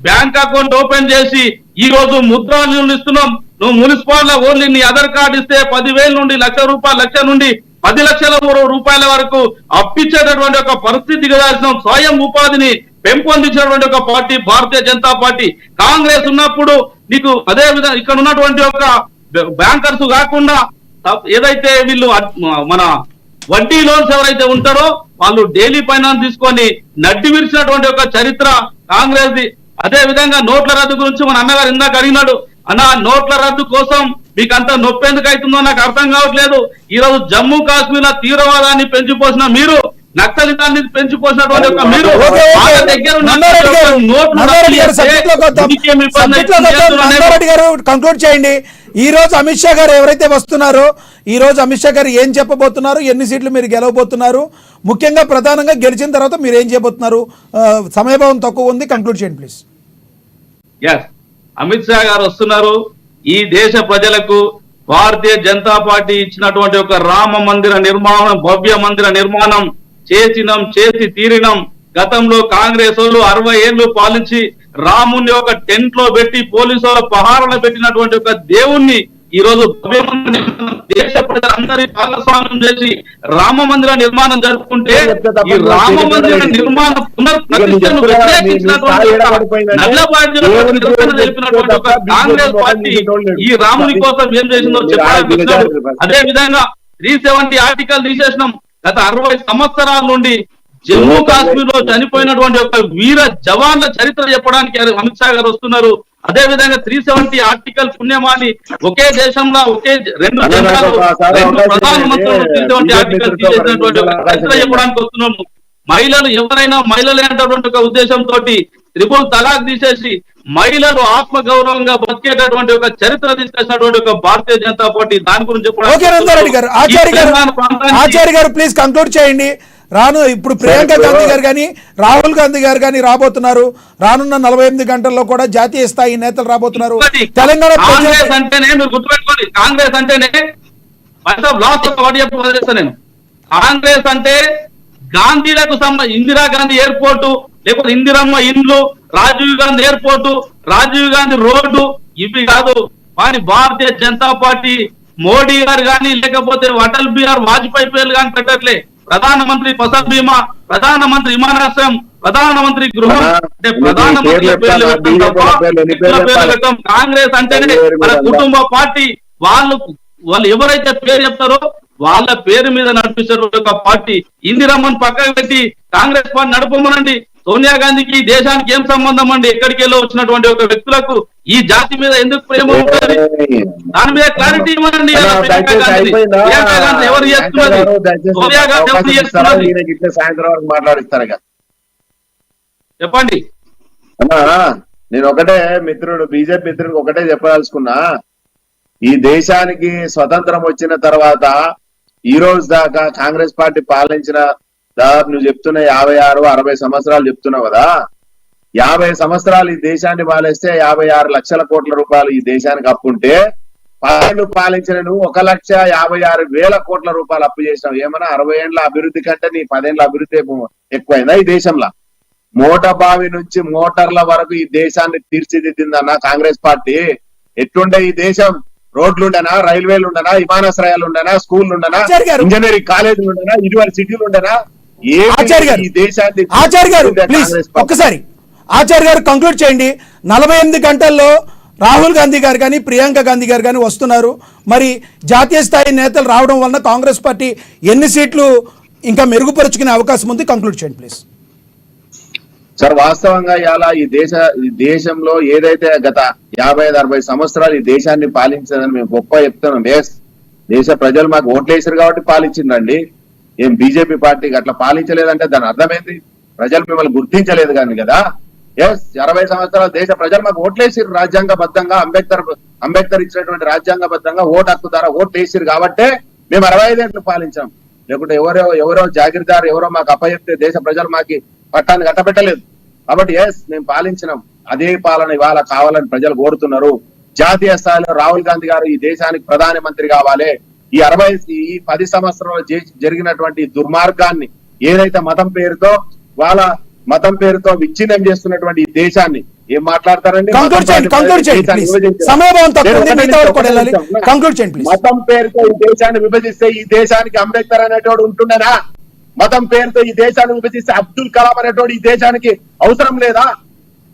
[SPEAKER 2] బ్యాంక్ అకౌంట్ ఓపెన్ చేసి ఈ రోజు ముద్రాలు ఇస్తున్నాం. నువ్వు మున్సిపాల్ ఓన్లీ నీ ఆధార్ కార్డు ఇస్తే 10,000 నుండి లక్ష నుండి 10 లక్షల రూపాయల వరకు అప్పిచ్చేటటువంటి ఒక పరిస్థితి దాల్సిన స్వయం ఉపాధిని పెంపొందించినటువంటి ఒక పార్టీ భారతీయ జనతా పార్టీ. కాంగ్రెస్ ఉన్నప్పుడు నీకు అదే విధంగా ఇక్కడ ఉన్నటువంటి ఒక బ్యాంకర్స్ కాకుండా ఏదైతే వీళ్ళు మన వడ్డీ లోన్స్ ఎవరైతే ఉంటారో వాళ్ళు డైలీ ఫైనాన్స్ తీసుకొని నడ్డి విరిచినటువంటి ఒక చరిత్ర కాంగ్రెస్ ది. అదే విధంగా నోట్ల రద్దు గురించి మన అన్నగారు ఇందాక అడిగినాడు. అన్న, నోట్ల రద్దు కోసం మీకు అంత నొప్పి ఎందుకు అవుతుందో నాకు అర్థం కావట్లేదు. ఈ రోజు జమ్మూ కాశ్మీర్ లో తీవ్రవాదాన్ని పెంచిపోసిన మీరు, నక్సలితాన్ని పెంచిపోసినటువంటి ఒక మీరు
[SPEAKER 1] కంక్లూడ్ చేయండి. ఈ రోజు అమిత్ షా గారు ఎవరైతే వస్తున్నారో, ఈ రోజు అమిత్ షా గారు ఏం చెప్పబోతున్నారు, ఎన్ని సీట్లు మీరు గెలవబోతున్నారు, ముఖ్యంగా ప్రధానంగా గెలిచిన తర్వాత మీరు ఏం చేయబోతున్నారు? సమయభావం తక్కువ ఉంది, కంక్లూడ్ చేయండి ప్లీజ్.
[SPEAKER 2] అమిత్ షా గారు వస్తున్నారు. ఈ దేశ ప్రజలకు భారతీయ జనతా పార్టీ ఇచ్చినటువంటి ఒక రామ మందిర నిర్మాణం, భవ్య మందిర నిర్మాణం చేసి తీరినం. గతంలో కాంగ్రెస్ వాళ్ళు 60 ఏళ్లు పాలించి రాముని ఒక టెంట్ లో పెట్టి పోలీసు వాళ్ళ పహారాలు పెట్టినటువంటి ఒక దేవుణ్ణి ఈ రోజు దేశ ప్రజలందరి భాగస్వామ్యం చేసి రామ మందిర నిర్మాణం జరుపుకుంటే, ఈ రామ మందిర నిర్మాణ పునఃప్రతిష్టను తెలిపినటువంటి ఒక కాంగ్రెస్ పార్టీ ఈ రాముని కోసం ఏం చేసిందో చెప్పారు. అదే విధంగా 370 ఆర్టికల్ తీసేసినాం. గత 60 సంవత్సరాల నుండి జమ్మూ కాశ్మీర్ లో చనిపోయినటువంటి ఒక వీర జవాన్ల చరిత్ర చెప్పడానికి అమిత్ షా గారు వస్తున్నారు. అదే విధంగా 370 ఆర్టికల్ పుణ్యమాని ఒకే దేశంలో రెండు ప్రధానమంత్రులు ఆర్టికల్ తీసేసినటువంటి ఒక చరిత్ర చెప్పడానికి వస్తున్నాము. మహిళలు ఎవరైనా మహిళలే అనేటటువంటి ఒక ఉద్దేశంతో త్రిపుల్ తలాక్ తీసేసి మహిళలు ఆత్మ గౌరవంగా బతికేటటువంటి ఒక చరిత్ర తీసుకొచ్చినటువంటి ఒక భారతీయ జనతా పార్టీ. దాని గురించి
[SPEAKER 1] ఆచార్య గారు ప్లీజ్ కంక్లూడ్ చేయండి. ఇప్పుడు ప్రియాంక గాంధీ గారు కానీ రాహుల్ గాంధీ గారు కానీ రాబోతున్నారు. రానున్న 48 గంటల్లో కూడా జాతీయ స్థాయి నేతలు రాబోతున్నారు. తెలంగాణ
[SPEAKER 2] కాంగ్రెస్ అంటేనే మీరు గుర్తుపెట్టుకోండి, కాంగ్రెస్ అంటేనే నేను కాంగ్రెస్ అంటే గాంధీలకు ఇందిరాగాంధీ ఎయిర్పోర్టు, లేకపోతే ఇందిరమ్మ ఇండ్లు, రాజీవ్ గాంధీ ఎయిర్పోర్టు, రాజీవ్ గాంధీ రోడ్డు ఇవి కాదు. కానీ భారతీయ జనతా పార్టీ మోడీ గారు కానీ లేకపోతే అటల్ బిహారీ వాజ్పేయి పేర్లు కానీ పెట్టట్లే. ప్రధానమంత్రి ఫసల్ బీమా, ప్రధానమంత్రి విమానాశ్రయం, ప్రధానమంత్రి గృహం అంటే ప్రధానమంత్రి పేర్లు పెట్టడం. కాంగ్రెస్ అంటేనే మన కుటుంబ పార్టీ. వాళ్ళు ఎవరైతే పేరు చెప్తారో వాళ్ళ పేరు మీద నడిపించారు ఒక పార్టీ. ఇందిరమ్మని పక్కకు పెట్టి కాంగ్రెస్ పార్టీ నడపమనండి. సోనియా గాంధీకి దేశానికి ఏం సంబంధం అండి? ఎక్కడికి వెళ్ళి వచ్చినటువంటి ఒక వ్యక్తులకు ఈ జాతి మీద ఎందుకు ప్రేమ ఉంటుంది? దాని మీద క్లారిటీ ఇవ్వండి. ఎవరు చేస్తున్నది? సోనియా గాంధీ ఎవరు చేస్తున్నది? చెప్పండి.
[SPEAKER 3] నేను ఒకటే మిత్రుడు, బీజేపీ మిత్రుడికి ఒకటే చెప్పదలుచుకున్నా. ఈ దేశానికి స్వతంత్రం వచ్చిన తర్వాత ఈ రోజు దాకా కాంగ్రెస్ పార్టీ పాలించిన దాదాపు నువ్వు చెప్తున్న 56-60 సంవత్సరాలు చెప్తున్నావు కదా. 50 సంవత్సరాలు ఈ దేశాన్ని పాలిస్తే 56 లక్షల కోట్ల రూపాయలు ఈ దేశానికి అప్పు ఉంటే 10 పాలించిన నువ్వు 1,56,000 కోట్ల రూపాయలు అప్పు చేసినావు. ఏమన్నా 60 ఏళ్ల అభివృద్ధి కంటే నీ 10 ఏళ్ల అభివృద్ధి ఎక్కువైందా ఈ దేశంలో? మోటాబావి నుంచి మోటార్ల వరకు ఈ దేశాన్ని తీర్చిదిద్దిందన్న కాంగ్రెస్ పార్టీ. ఎట్లుండే ఈ దేశం? రోడ్లు ఉండనా, రైల్వేలు ఉండనా, విమానాశ్రయాలు ఉండనా, స్కూల్ ఉండనా, ఇంజనీరింగ్ కాలేజీలు ఉండనా, యూనివర్సిటీలు ఉండనా? ఈ దేశాన్ని
[SPEAKER 1] ఒక్కసారి ఆచార్య గారు కంక్లూడ్ చేయండి. 48 గంటల్లో రాహుల్ గాంధీ గారు కానీ ప్రియాంక గాంధీ గారు కానీ వస్తున్నారు. మరి జాతీయ స్థాయి నేతలు రావడం వలన కాంగ్రెస్ పార్టీ ఎన్ని సీట్లు ఇంకా మెరుగుపరుచుకునే అవకాశం ఉంది? కంక్లూడ్ చేయండి ప్లీజ్.
[SPEAKER 3] సార్, వాస్తవంగా ఇలా ఈ దేశంలో ఏదైతే గత 55-60 సంవత్సరాలు ఈ దేశాన్ని పాలించదని మేము గొప్ప చెప్తున్నాం. దేశ ప్రజలు మాకు ఓట్లేసారు కాబట్టి పాలించిందండి. ఏం బీజేపీ పార్టీకి అట్లా పాలించలేదంటే దాని అర్థమైంది ప్రజలు మిమ్మల్ని గుర్తించలేదు కానీ కదా. 60 సంవత్సరాలు దేశ ప్రజలు మాకు ఓట్లేసారు రాజ్యాంగబద్ధంగా. అంబేద్కర్ ఇచ్చినటువంటి రాజ్యాంగబద్ధంగా ఓటు హక్కు ద్వారా ఓట్లు వేసారు కాబట్టే మేము 65 ఏళ్ళు పాలించాం. లేకుంటే ఎవరో జాగీర్దారు ఎవరో మాకు అప్పచెప్తే దేశ ప్రజలు మాకి పట్టాన్ని కట్టబెట్టలేదు. కాబట్టి మేము పాలించినాం. అదే పాలన ఇవాళ కావాలని ప్రజలు కోరుతున్నారు. జాతీయ స్థాయిలో రాహుల్ గాంధీ గారు ఈ దేశానికి ప్రధానమంత్రి కావాలి. ఈ 10 సంవత్సరాలు జరిగినటువంటి దుర్మార్గాన్ని ఏదైతే మతం పేరుతో విచ్ఛిన్నం చేస్తున్నటువంటి ఈ దేశాన్ని ఏం మాట్లాడతారండి? మతం పేరుతో ఈ దేశాన్ని విభజిస్తే ఈ దేశానికి అంబేద్కర్ అనేటోడు ఉంటుండేనా? మతం పేరుతో ఈ దేశాన్ని విభజిస్తే అబ్దుల్ కలాం అనేటోడు ఈ దేశానికి అవసరం లేదా?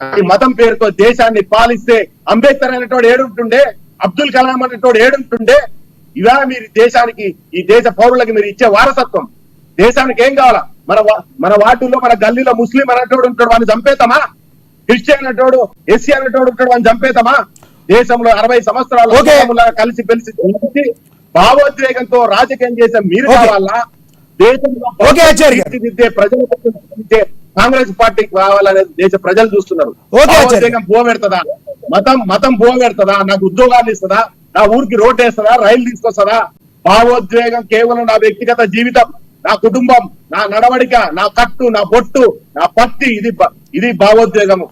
[SPEAKER 3] ఈ మతం పేరుతో దేశాన్ని పాలిస్తే అంబేద్కర్ అనేటోడు ఏడుంటుండే, అబ్దుల్ కలాం అనేటోడు ఏడుంటుండే. ఇవా మీరు దేశానికి, ఈ దేశ పౌరులకి మీరు ఇచ్చే వారసత్వం? దేశానికి ఏం కావాలా? మన వార్డుల్లో మన గల్లీలో ముస్లిం అనేటోడు ఉంటాడు, వాడిని చంపేతామా? క్రిస్టియన్ అనేటోడు, ఎస్సీ అనేటోడు ఉంటాడు, వాడిని చంపేతామా? దేశంలో 60 సంవత్సరాలు కలిసి పెలిసి భావోద్వేగంతో రాజకీయం చేసే మీరు కావాలా? దేశంలో ప్రజలు కాంగ్రెస్ పార్టీకి కావాలనేది దేశ ప్రజలు చూస్తున్నారు. భావోద్వేగం పెడతదా? మతం పెడతదా? నాకు ఉద్యోగాలు ఇస్తుందా? నా ఊరికి రోడ్ వేస్తుందా? రైలు తీసుకొస్తుందా? భావోద్వేగం కేవలం నా వ్యక్తిగత జీవితం, నా కుటుంబం, నా నడవడిక, నా కట్టు, నా బొట్టు, నా పత్తి, ఇది భావోద్వేగము.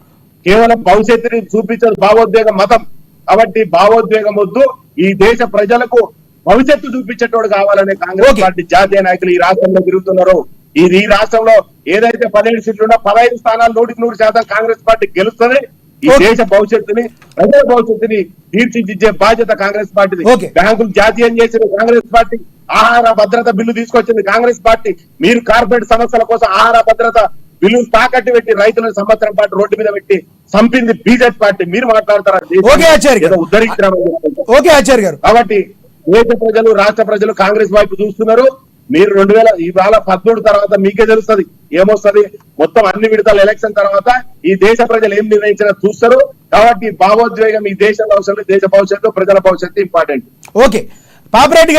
[SPEAKER 3] కేవలం భవిష్యత్తుని చూపించదు భావోద్వేగం, మతం. కాబట్టి భావోద్వేగం వద్దు. ఈ దేశ ప్రజలకు భవిష్యత్తు చూపించేటోడు కావాలనే కాంగ్రెస్ పార్టీ జాతీయ నాయకులు ఈ రాష్ట్రంలో తిరుగుతున్నారు. ఈ రాష్ట్రంలో ఏదైతే 17 సీట్లున్నా 15 స్థానాలు 100% కాంగ్రెస్ పార్టీ గెలుస్తుంది. ఈ దేశ భవిష్యత్తుని, ప్రజల భవిష్యత్తుని తీర్చిదిద్దే బాధ్యత కాంగ్రెస్ పార్టీది. బ్యాంకులు జాతీయం చేసిన కాంగ్రెస్ పార్టీ, ఆహార భద్రత బిల్లు తీసుకొచ్చింది కాంగ్రెస్ పార్టీ. మీరు కార్పొరేట్ సమస్యల కోసం ఆహార భద్రత బిల్లు తాకట్టు పెట్టి రైతులను సంవత్సరం పాటు రోడ్డు మీద పెట్టి చంపింది బీజేపీ పార్టీ. మీరు మాట్లాడతారా? కాబట్టి దేశ ప్రజలు, రాష్ట్ర ప్రజలు కాంగ్రెస్ వైపు చూస్తున్నారు. మీరు 2013 తర్వాత మీకే తెలుస్తుంది ఏమొస్తుంది. మొత్తం అన్ని విడతల ఎలక్షన్ తర్వాత ఈ దేశ ప్రజలు ఏం నిర్ణయించినా చూస్తారు. కాబట్టి భావోద్వేగం ఈ దేశంలో అవసరం, దేశ భవిష్యత్తు, ప్రజల భవిష్యత్తు ఇంపార్టెంట్.
[SPEAKER 1] ఓకే, పాపిరెడ్డి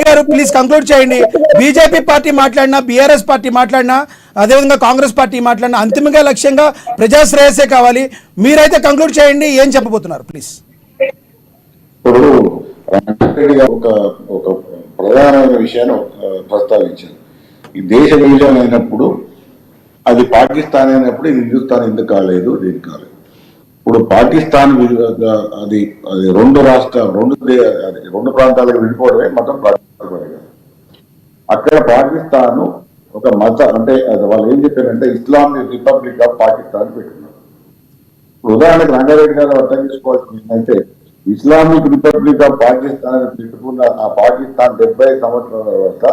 [SPEAKER 1] గారు ప్లీజ్ కంక్లూడ్ చేయండి. బీజేపీ పార్టీ మాట్లాడినా, బీఆర్ఎస్ పార్టీ మాట్లాడినా, అదేవిధంగా కాంగ్రెస్ పార్టీ మాట్లాడినా అంతిమంగా లక్ష్యంగా ప్రజాశ్రేయస్సే కావాలి. మీరైతే కంక్లూడ్ చేయండి, ఏం చెప్పబోతున్నారు ప్లీజ్.
[SPEAKER 4] ఇప్పుడు ఒక ప్రధానమైన విషయాన్ని ప్రస్తావించారు. ఈ దేశ విభజన అయినప్పుడు అది పాకిస్తాన్ అయినప్పుడు ఇది హిందుస్థాన్ ఎందుకు కాలేదు, దీనికి కాలేదు. ఇప్పుడు పాకిస్తాన్ అది రెండు ప్రాంతాలకు విడిపోవడమే మొత్తం ప్రాంతాలు. అక్కడ పాకిస్తాన్ ఒక అంటే వాళ్ళు ఏం చెప్పారంటే ఇస్లామిక్ రిపబ్లిక్ ఆఫ్ పాకిస్తాన్ పెట్టుకున్నారు. ఉదాహరణకు రంగారెడ్డి గారు అర్థం చేసుకోవాల్సింది ఏంటంటే ఇస్లామిక్ రిపబ్లిక్ ఆఫ్ పాకిస్తాన్ అని పెట్టుకున్న ఆ పాకిస్తాన్ 70 సంవత్సరాల తర్వాత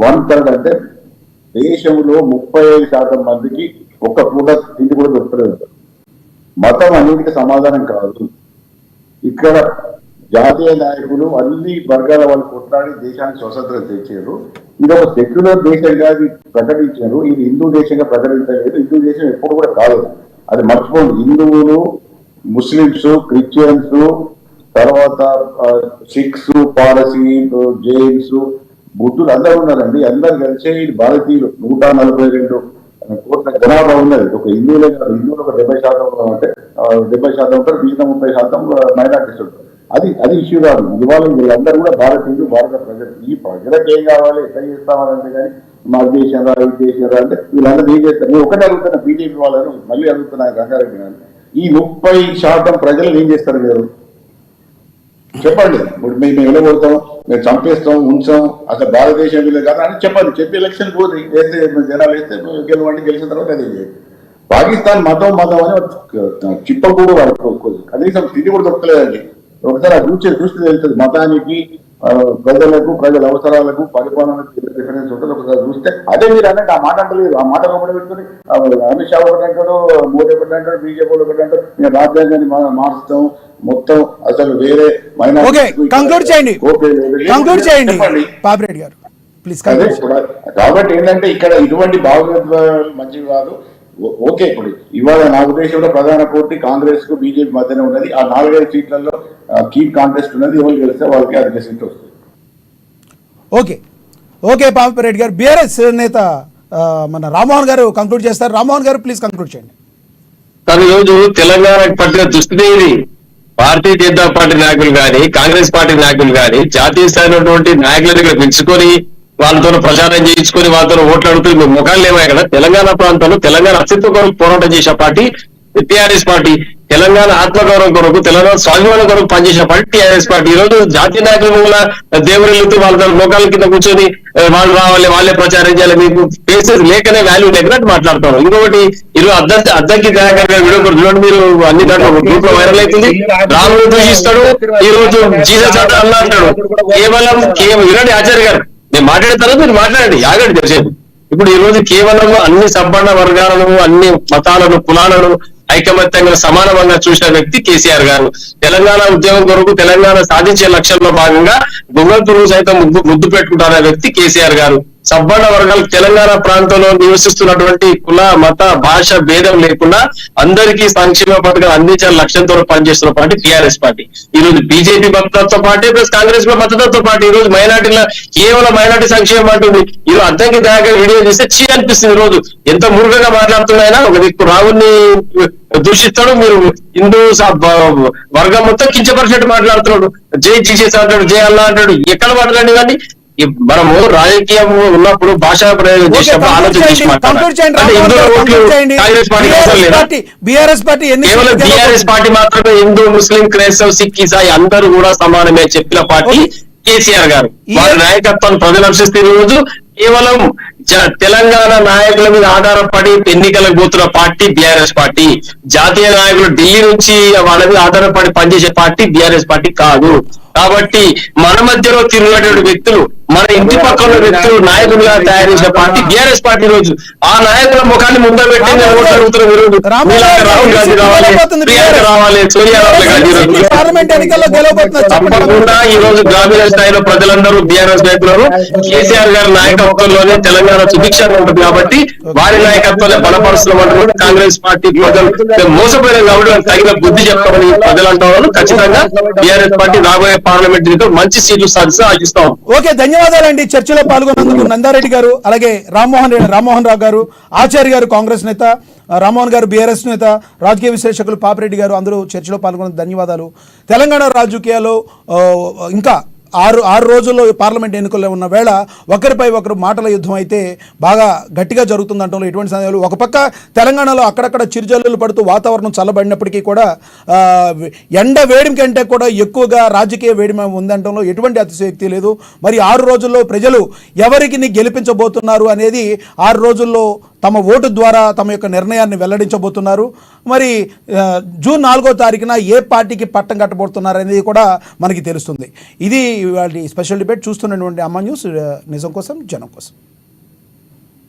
[SPEAKER 4] 1/3 అంటే దేశంలో 35% మందికి ఒక్క పూట తిండి కూడా దొరకలేదు. మతం అన్నింటికి సమాధానం కాదు. ఇక్కడ జాతీయ నాయకులు అన్ని వర్గాల వాళ్ళు కొట్లాడి దేశానికి స్వతంత్రం తెచ్చారు. ఇది ఒక సెక్యులర్ దేశంగా ప్రకటించారు. ఇది హిందూ దేశంగా ప్రకటించలేదు. హిందూ దేశం ఎప్పుడు కూడా కాదు, అది మర్చిపోండి. హిందువులు, ముస్లింస్, క్రిస్టియన్స్, తర్వాత సిఖ్స్, పారసీ, జైన్స్, బుద్ధులు అందరూ ఉన్నారండి. అందరు కలిసే భారతీయులు 142 కోట్ల జనాభా ఉన్నది. ఒక హిందువులే కాదు, హిందువులు ఒక 70% అంటే 70% ఉంటారు, మిగతా 30% మైనార్టీస్ ఉంటారు. అది ఇష్యూ కాదు. ఇవాళ వీళ్ళందరూ కూడా భారతీయులు, భారత ప్రజలు. ఈ ప్రజలకు ఏం కావాలి, ఎట్లా చేస్తామనంటే కానీ మా దేశం రా, ఇది దేశం రా అంటే వీళ్ళందరూ ఏం చేస్తారు. నేను ఒకటే అడుగుతున్నా బీజేపీ వాళ్ళను, మళ్ళీ అడుగుతున్నాను రంగారెడ్డి గారు, ఈ 30% ప్రజలు ఏం చేస్తారు మీరు చెప్పండి. ఇప్పుడు మేము వెళ్ళబోతాం, మేము చంపేస్తాం, ఉంచాం, అసలు భారతదేశం వీళ్ళు కాదు అని చెప్పండి. చెప్పి ఎలక్షన్ పోతే వేస్తే జనాలు వేస్తే గెలవండి, గెలిచిన తర్వాత అదే పాకిస్తాన్ మతం అని చిప్పకూడు వాళ్ళు కనీసం తిరిగి కూడా దొరకలేదండి. ఒకసారి ఆ దృష్టి తెలుస్తుంది. మతానికి, ప్రజలకు, ప్రజల అవసరాలకు, పరిపాలనకు డిఫరెన్స్ ఉంటుంది. ఒకసారి చూస్తే అదే మీరు అన్నట్టు ఆ మాట అంటలేదు. ఆ మాట ఒకటి పెట్టుకుని అమిత్ షా ఒకటి అంటాడు, మోదీ ఒకటి అంటాడు, బీజేపీ ఒకటి అంటాడు, మేము రాజ్యాంగాన్ని మార్చుతాం మొత్తం, అసలు వేరే కాబట్టి ఏంటంటే ఇక్కడ ఇటువంటి భావోద్వేగాలు మంచివి కాదు. ఓకే, ఇప్పుడు ఇవాళ నా ఉద్దేశంలో ప్రధాన పోటీ కాంగ్రెస్ కు బీజేపీ మధ్యనే ఉన్నది. ఆ 4-5 సీట్లలో కీప్ కాంటెస్ట్ ఉన్నది. ఎవరు గెలిస్తే వాళ్ళకి అధిక సీట్లు వస్తాయి.
[SPEAKER 1] ఓకే పాపిరెడ్డి గారు. బీఆర్ఎస్ నేత మన రామ్మోహన్ గారు కంక్లూడ్ చేస్తారు. రామ్మోహన్ గారు ప్లీజ్ కంక్లూడ్ చేయండి.
[SPEAKER 5] ఈ రోజు తెలంగాణకు పట్టిన దుస్థితి ఇది. భారతీయ జనతా పార్టీ నాయకులు కానీ, కాంగ్రెస్ పార్టీ నాయకులు కానీ జాతీయ స్థాయిలో నాయకుల దగ్గర పిలుచుకొని వాళ్ళతో ప్రచారం చేయించుకొని వాళ్ళతో ఓట్లు అడుగుతూ ముఖాలు లేవా? ఇక్కడ తెలంగాణ ప్రాంతంలో తెలంగాణ అస్తిత్వ కొరకు పోరాటం చేసే పార్టీ టీఆర్ఎస్ పార్టీ. తెలంగాణ ఆత్మగౌరవం కొరకు, తెలంగాణ స్వాభిమానం కొరకు పనిచేసిన పార్టీ టీఆర్ఎస్ పార్టీ. ఈ రోజు జాతీయ నాయకుల వల్ల దేవుళ్ళతో వాళ్ళ లోకాల కింద కూర్చొని వాళ్ళు రావాలి, వాళ్ళే ప్రచారం చేయాలి, మీకు ఫేసెస్ లేకనే వాల్యూ లేకనట్టు మాట్లాడుతున్నారు. ఇంకొకటి ఈరోజు అద్దంకి దయాకర్ గారు వీడియో చూడండి, మీరు అన్ని దాంట్లో గ్రూప్ లో వైరల్ అవుతుంది. రాముడు దూషిస్తాడు, ఈ రోజు జీసస్ అల్లా అంటాడు. కేవలం వినండి ఆచార్య గారు, నేను మాట్లాడిన తర్వాత మీరు మాట్లాడండి, ఆగండి తెలిసేది. ఇప్పుడు ఈ రోజు కేవలం అన్ని సబ్బండ వర్గాలను, అన్ని మతాలను, కులాలను ఐకమత్యంగా సమానంగా చూసిన వ్యక్తి కేసీఆర్ గారు. తెలంగాణ ఉద్యమం కొరకు తెలంగాణ సాధించే లక్ష్యంలో భాగంగా గుంగతులు సైతం ముద్దు పెట్టుకుంటున్న వ్యక్తి కేసీఆర్ గారు. సబ్బండ వర్గాలు తెలంగాణ ప్రాంతంలో నివసిస్తున్నటువంటి కుల, మత, భాష భేదం లేకుండా అందరికీ సంక్షేమ పథకాలు అందించే లక్ష్యంతో పనిచేస్తున్న పార్టీ టీఆర్ఎస్ పార్టీ. ఈ రోజు బీజేపీ మద్దతుతో పార్టీ ప్లస్ కాంగ్రెస్ లో మద్దతుతో పార్టీ ఈ రోజు మైనార్టీల కేవలం మైనార్టీ సంక్షేమం అంటుంది. ఈ రోజు అద్దంకి దాకా వీడియో చేస్తే చీ అనిపిస్తుంది. ఈ రోజు ఎంత మురుగంగా మాట్లాడుతున్నాయినా, ఒక దిక్కు రావుని దూషిస్తాడు, మీరు హిందూ వర్గం మొత్తం కించపరిచినట్టు మాట్లాడుతున్నాడు. జై జీసస్ అంటాడు, జై అల్లా అంటాడు. ఎక్కడ మాట్లాడండి కానీ మనము రాజకీయం ఉన్నప్పుడు భాషా ప్రయోగం చేసినప్పుడు ఆలోచన చేసి
[SPEAKER 1] బీఆర్ఎస్ పార్టీ
[SPEAKER 5] కేవలం బీఆర్ఎస్ పార్టీ మాత్రమే హిందూ, ముస్లిం, క్రైస్తవ్, సిక్, ఇసాయి అందరూ కూడా సమానమే చెప్పిన పార్టీ కేసీఆర్ గారు. వారి నాయకత్వాన్ని ప్రజలు హర్షిస్తే ఈ రోజు కేవలం తెలంగాణ నాయకుల మీద ఆధారపడి ఎన్నికలకు పోతున్న పార్టీ బీఆర్ఎస్ పార్టీ. జాతీయ నాయకులు ఢిల్లీ నుంచి వాళ్ళ మీద ఆధారపడి పనిచేసే పార్టీ బీఆర్ఎస్ పార్టీ కాదు. కాబట్టి మన మధ్యలో తిరిగినటువంటి వ్యక్తులు, మన ఇంటి పక్కన ఉన్న వ్యక్తులు నాయకులుగా తయారు చేసిన పార్టీ బీఆర్ఎస్ పార్టీ. రోజు ఆ నాయకుల ముఖాన్ని ముందు పెట్టి రాహుల్ గాంధీ రావాలి, ప్రియాంక రావాలి, సోనియా తప్పకుండా ఈ రోజు గ్రామీణ స్థాయిలో ప్రజలందరూ బీఆర్ఎస్ నాయకులను కేసీఆర్ గారి నాయకత్వంలోనే తెలంగాణ సుభిక్షంగా ఉంటుంది. కాబట్టి వారి నాయకత్వాన్ని బలపరుస్తున్నటువంటి కాంగ్రెస్ పార్టీ ప్రజలు మోసపోయిన కాబట్టి తగిన బుద్ధి చెప్తామని ప్రజలు అంటారు. ఖచ్చితంగా బీఆర్ఎస్ పార్టీ రాబోయే పార్లమెంట్ మంచి సీట్లు సాధిస్తూ ఆశిస్తాం.
[SPEAKER 1] ఓకే, ధన్యవాదాలండి. చర్చలో పాల్గొన్నందుకు నందారెడ్డి గారు, అలాగే రామ్మోహన్ రావు గారు, ఆచార్య గారు కాంగ్రెస్ నేత, రామ్మోహన్ గారు బీఆర్ఎస్ నేత, రాజకీయ విశ్లేషకులు పాపిరెడ్డి గారు, అందరూ చర్చలో పాల్గొన్న ధన్యవాదాలు. తెలంగాణ రాజకీయాల్లో ఇంకా ఆరు రోజుల్లో పార్లమెంట్ ఎన్నికల్లో ఉన్న వేళ ఒకరిపై ఒకరు మాటల యుద్ధం అయితే బాగా గట్టిగా జరుగుతుందంటంలో ఎటువంటి సందేహాలు. ఒక పక్క తెలంగాణలో అక్కడక్కడ చిరుజల్లులు పడుతూ వాతావరణం చల్లబడినప్పటికీ కూడా ఎండ వేడిమి కంటే కూడా ఎక్కువగా రాజకీయ వేడిమి ఉందంటంలో ఎటువంటి అతిశయోక్తి లేదు. మరి 6 రోజుల్లో ప్రజలు ఎవరికి గెలిపించబోతున్నారు అనేది 6 రోజుల్లో తమ ఓటు ద్వారా తమ యొక్క నిర్ణయాన్ని వెల్లడించబోతున్నారు. మరి జూన్ 4వ తారీఖున ఏ పార్టీకి పట్టం కట్టబోతున్నారు అనేది కూడా మనకి తెలుస్తుంది. ఇది ఇవాళ స్పెషల్ డిబేట్. చూస్తున్నటువంటి అమ్మ న్యూస్, నిజం కోసం జనం కోసం.